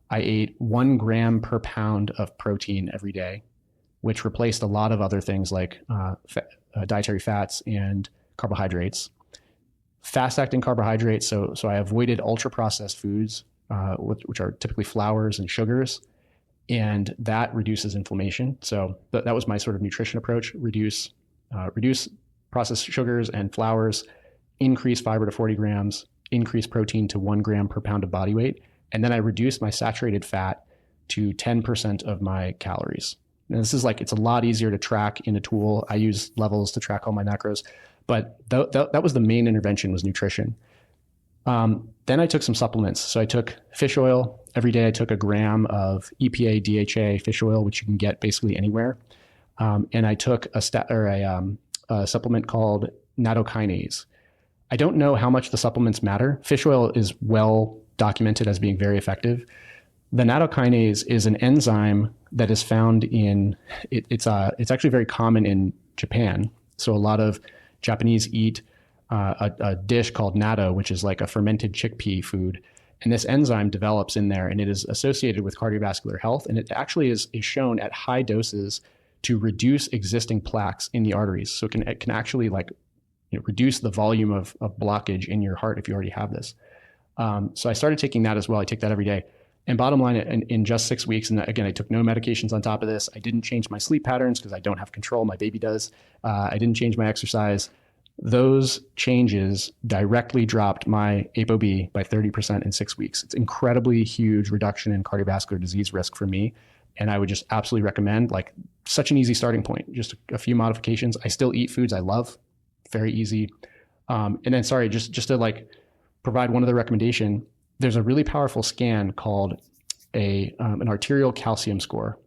I ate 1 gram per pound of protein every day, which replaced a lot of other things like dietary fats and carbohydrates. Fast-acting carbohydrates, so I avoided ultra-processed foods, which are typically flours and sugars, and that reduces inflammation. So that was my sort of nutrition approach: reduce processed sugars and flours, increase fiber to 40 grams, increase protein to 1 gram per pound of body weight, and then I reduced my saturated fat to 10% of my calories. And this is it's a lot easier to track in a tool. I use Levels to track all my macros, but that was the main intervention, was nutrition. Then I took some supplements. So I took fish oil. Every day I took a gram of EPA, DHA fish oil, which you can get basically anywhere. And I took a supplement called nattokinase. I don't know how much the supplements matter. Fish oil is well documented as being very effective. The nattokinase is an enzyme that is found in it's actually very common in Japan. So a lot of Japanese eat a dish called natto, which is like a fermented chickpea food. And this enzyme develops in there, and it is associated with cardiovascular health. And it actually is shown at high doses to reduce existing plaques in the arteries. So it can actually reduce the volume of blockage in your heart if you already have this. So I started taking that as well. I take that every day. And bottom line, in just 6 weeks, and again, I took no medications on top of this. I didn't change my sleep patterns because I don't have control. My baby does. I didn't change my exercise. Those changes directly dropped my ApoB by 30% in 6 weeks. It's incredibly huge reduction in cardiovascular disease risk for me. And I would just absolutely recommend, such an easy starting point, just a few modifications. I still eat foods I love, very easy. And then, sorry, just to provide one other recommendation, there's a really powerful scan called an arterial calcium score.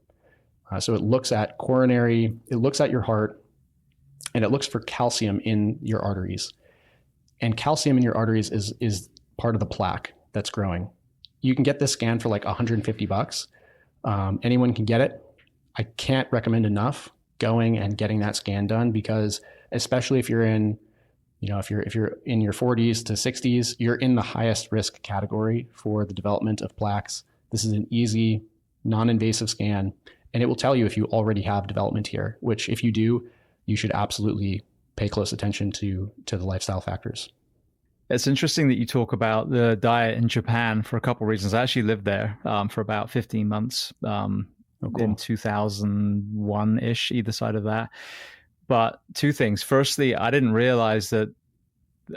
So it looks at your heart, and it looks for calcium in your arteries. And calcium in your arteries is part of the plaque that's growing. You can get this scan for $150. Anyone can get it. I can't recommend enough going and getting that scan done, because especially if you're in if you're in your 40s to 60s, you're in the highest risk category for the development of plaques. This is an easy, non-invasive scan, and it will tell you if you already have development here, which if you do, you should absolutely pay close attention to the lifestyle factors. It's interesting that you talk about the diet in Japan for a couple of reasons. I actually lived there for about 15 months in 2001-ish, either side of that. But two things. Firstly, I didn't realize that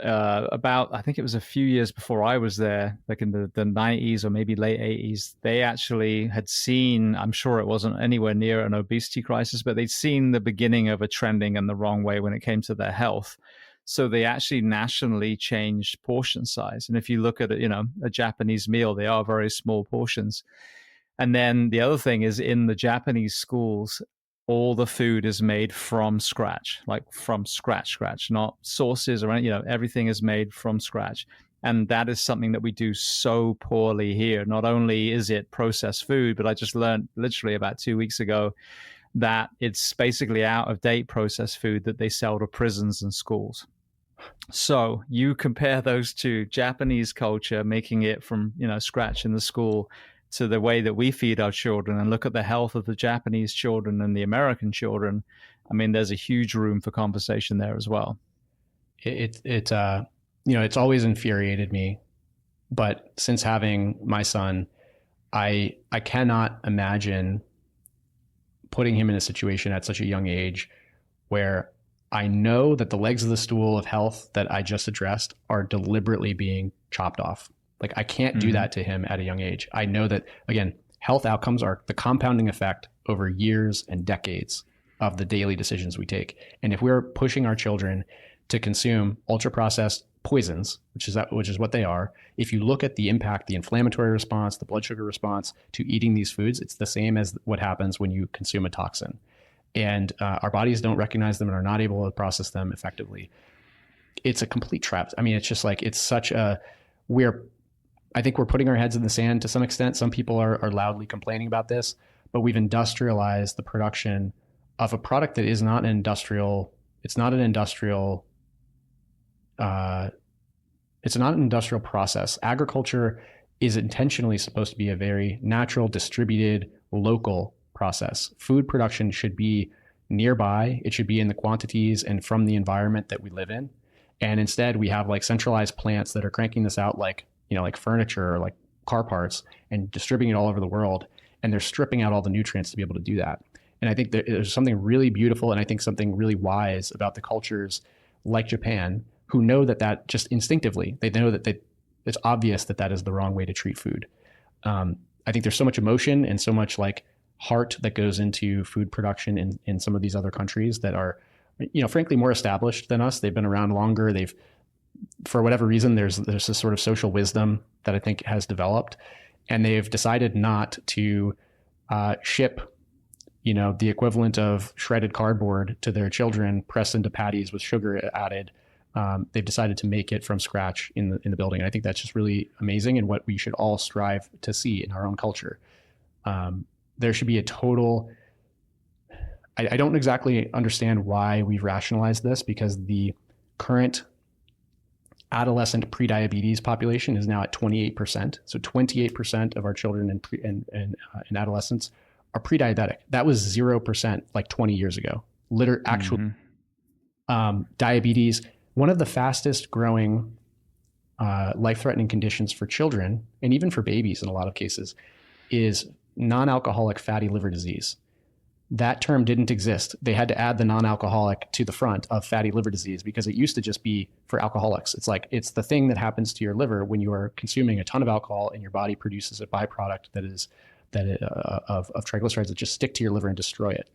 I think it was a few years before I was there, in the 90s or maybe late 80s, they actually had seen, I'm sure it wasn't anywhere near an obesity crisis, but they'd seen the beginning of a trending in the wrong way when it came to their health. So they actually nationally changed portion size. And if you look at a Japanese meal, they are very small portions. And then the other thing is, in the Japanese schools, all the food is made from scratch, not sauces or anything, everything is made from scratch. And that is something that we do so poorly here. Not only is it processed food, but I just learned literally about 2 weeks ago that it's basically out of date processed food that they sell to prisons and schools. So you compare those two, Japanese culture, making it from scratch in the school, to the way that we feed our children, and look at the health of the Japanese children and the American children. I mean, there's a huge room for conversation there as well. It's always infuriated me, but since having my son, I cannot imagine putting him in a situation at such a young age where I know that the legs of the stool of health that I just addressed are deliberately being chopped off. I can't do that to him at a young age. I know that, again, health outcomes are the compounding effect over years and decades of the daily decisions we take. And if we're pushing our children to consume ultra-processed poisons, which is what they are, if you look at the impact, the inflammatory response, the blood sugar response to eating these foods, it's the same as what happens when you consume a toxin. And our bodies don't recognize them and are not able to process them effectively. It's a complete trap. I mean, it's just it's such a, I think we're putting our heads in the sand to some extent. Some people are loudly complaining about this, but we've industrialized the production of a product that is not an industrial. It's not an industrial process. Agriculture is intentionally supposed to be a very natural, distributed, local process. Food production should be nearby. It should be in the quantities and from the environment that we live in. And instead, we have centralized plants that are cranking this out like furniture or like car parts and distributing it all over the world. And they're stripping out all the nutrients to be able to do that. And I think there's something really beautiful and I think something really wise about the cultures like Japan, who know that just instinctively, they know that it's obvious that is the wrong way to treat food. I think there's so much emotion and so much heart that goes into food production in some of these other countries that are, frankly, more established than us. They've been around longer. For whatever reason, there's this sort of social wisdom that I think has developed, and they've decided not to ship the equivalent of shredded cardboard to their children, pressed into patties with sugar added. They've decided to make it from scratch in the building. And I think that's just really amazing, and what we should all strive to see in our own culture. There should be a total. I don't exactly understand why we've rationalized this, because the current adolescent prediabetes population is now at 28%. So 28% of our children and adolescents are pre-diabetic. That was 0% like 20 years ago. Diabetes, one of the fastest growing life-threatening conditions for children, and even for babies in a lot of cases, is non-alcoholic fatty liver disease. That term didn't exist. They had to add the non-alcoholic to the front of fatty liver disease, because it used to just be for alcoholics. It's the thing that happens to your liver when you are consuming a ton of alcohol and your body produces a byproduct of triglycerides that just stick to your liver and destroy it.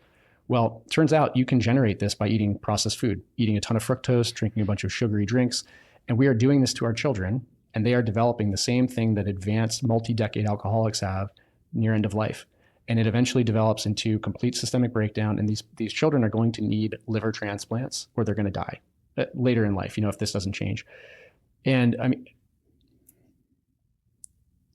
Well, turns out you can generate this by eating processed food, eating a ton of fructose, drinking a bunch of sugary drinks. And we are doing this to our children, and they are developing the same thing that advanced multi-decade alcoholics have near end of life. And it eventually develops into complete systemic breakdown. And these children are going to need liver transplants, or they're going to die later in life, if this doesn't change. And I mean,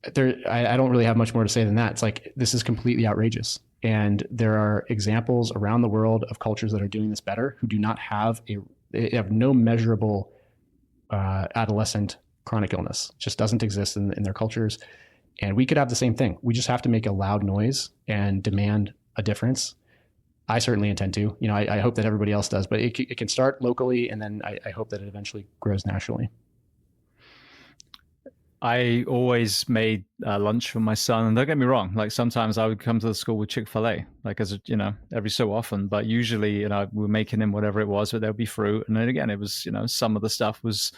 I don't really have much more to say than that. It's like, this is completely outrageous. And there are examples around the world of cultures that are doing this better, who do not have they have no measurable adolescent chronic illness. It just doesn't exist in their cultures. And we could have the same thing. We just have to make a loud noise and demand a difference. I certainly intend to. I hope that everybody else does, but it can start locally, and then I hope that it eventually grows nationally. I always made lunch for my son, and don't get me wrong, like sometimes I would come to the school with Chick-fil-A, like every so often, but usually, we're making him whatever it was, but there'll be fruit. And then again, it was, some of the stuff was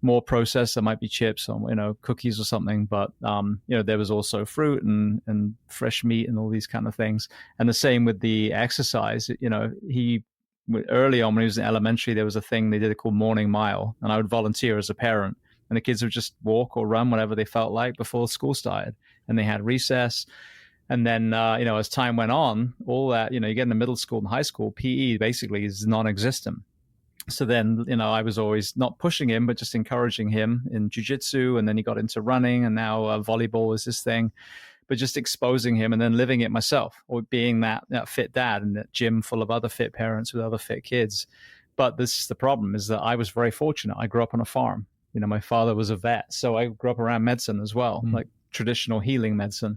more processed. There might be chips or, cookies or something, but, there was also fruit and fresh meat and all these kind of things. And the same with the exercise. Early on when he was in elementary, there was a thing they did called morning mile, and I would volunteer as a parent. And the kids would just walk or run whatever they felt like before school started. And they had recess. And then, as time went on, all that, you get into middle school and high school, PE basically is non-existent. So then, I was always not pushing him, but just encouraging him in jiu-jitsu. And then he got into running, and now volleyball is this thing. But just exposing him and then living it myself, or being that fit dad in that gym full of other fit parents with other fit kids. But this is the problem, is that I was very fortunate. I grew up on a farm. My father was a vet, so I grew up around medicine as well, like traditional healing medicine.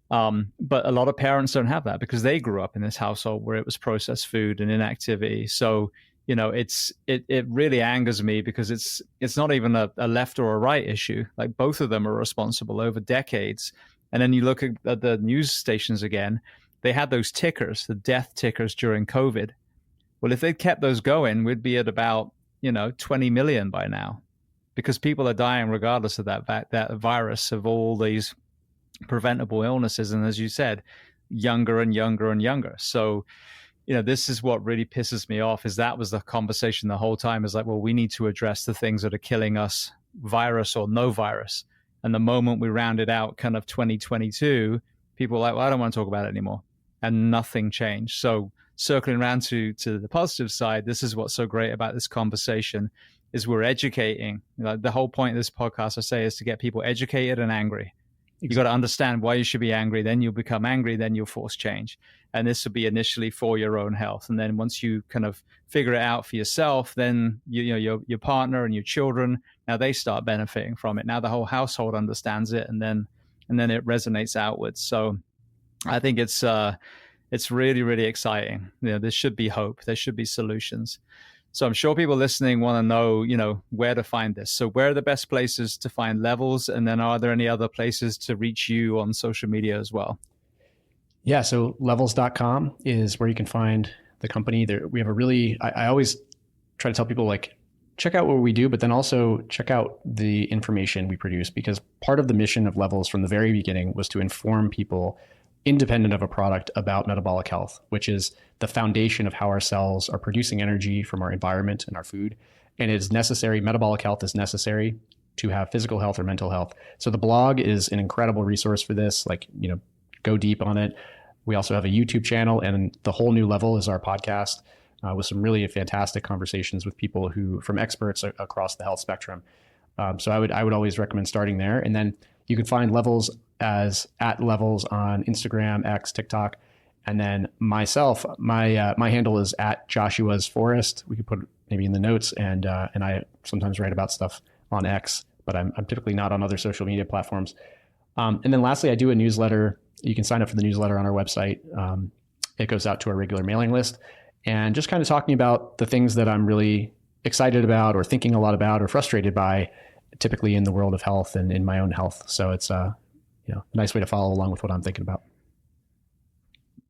But a lot of parents don't have that, because they grew up in this household where it was processed food and inactivity. So, it really angers me, because it's not even a left or a right issue. Like, both of them are responsible over decades. And then you look at the news stations again, they had those tickers, the death tickers during COVID. Well, if they'd kept those going, we'd be at about, 20 million by now. Because people are dying regardless of that virus, of all these preventable illnesses. And as you said, younger and younger and younger. So, this is what really pisses me off, is that was the conversation the whole time, is like, well, we need to address the things that are killing us, virus or no virus. And the moment we rounded out kind of 2022, people were like, well, I don't want to talk about it anymore. And nothing changed. So circling around to the positive side, this is what's so great about this conversation, is we're educating. The whole point of this podcast, I say, is to get people educated and angry. Exactly. You got to understand why you should be angry. Then you'll become angry. Then you'll force change. And this will be initially for your own health. And then once you kind of figure it out for yourself, then your partner and your children, now they start benefiting from it. Now the whole household understands it, and then it resonates outwards. So I think it's really, really exciting. There should be hope. There should be solutions. So I'm sure people listening want to know, where to find this. So where are the best places to find Levels? And then are there any other places to reach you on social media as well? Yeah. So levels.com is where you can find the company. There, we have I always try to tell people, like, check out what we do, but then also check out the information we produce, because part of the mission of Levels from the very beginning was to inform people, independent of a product, about metabolic health, which is the foundation of how our cells are producing energy from our environment and our food. And it is necessary. Metabolic health is necessary to have physical health or mental health. So the blog is an incredible resource for this. Like, go deep on it. We also have a YouTube channel, and the whole new level is our podcast with some really fantastic conversations with people from experts across the health spectrum. So I would always recommend starting there. And then you can find Levels as @Levels on Instagram, X, TikTok. And then myself, my handle is @Joshua's Forest. We could put maybe in the notes, and I sometimes write about stuff on X, but I'm typically not on other social media platforms. And then lastly, I do a newsletter. You can sign up for the newsletter on our website. It goes out to our regular mailing list, and just kind of talking about the things that I'm really excited about or thinking a lot about or frustrated by, typically in the world of health and in my own health. So it's a nice way to follow along with what I'm thinking about.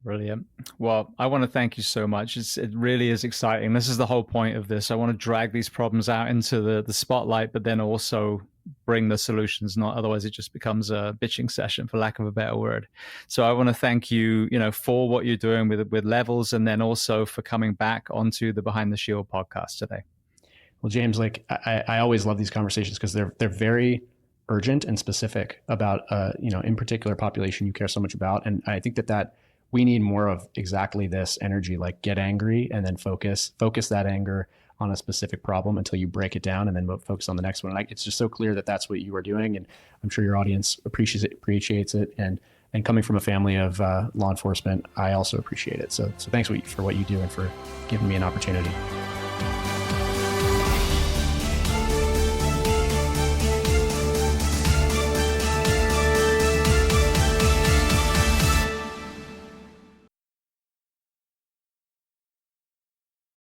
Brilliant. Well, I want to thank you so much. It really is exciting. This is the whole point of this. I want to drag these problems out into the spotlight, but then also bring the solutions. Not otherwise, it just becomes a bitching session, for lack of a better word. So I want to thank you, for what you're doing with Levels, and then also for coming back onto the Behind the Shield podcast today. Well, James, I always love these conversations because they're very urgent and specific about in particular population you care so much about, and I think that we need more of exactly this energy, like get angry and then focus that anger on a specific problem until you break it down and then focus on the next one. And it's just so clear that that's what you are doing. And I'm sure your audience appreciates it. And coming from a family of law enforcement, I also appreciate it. So thanks for what you do and for giving me an opportunity.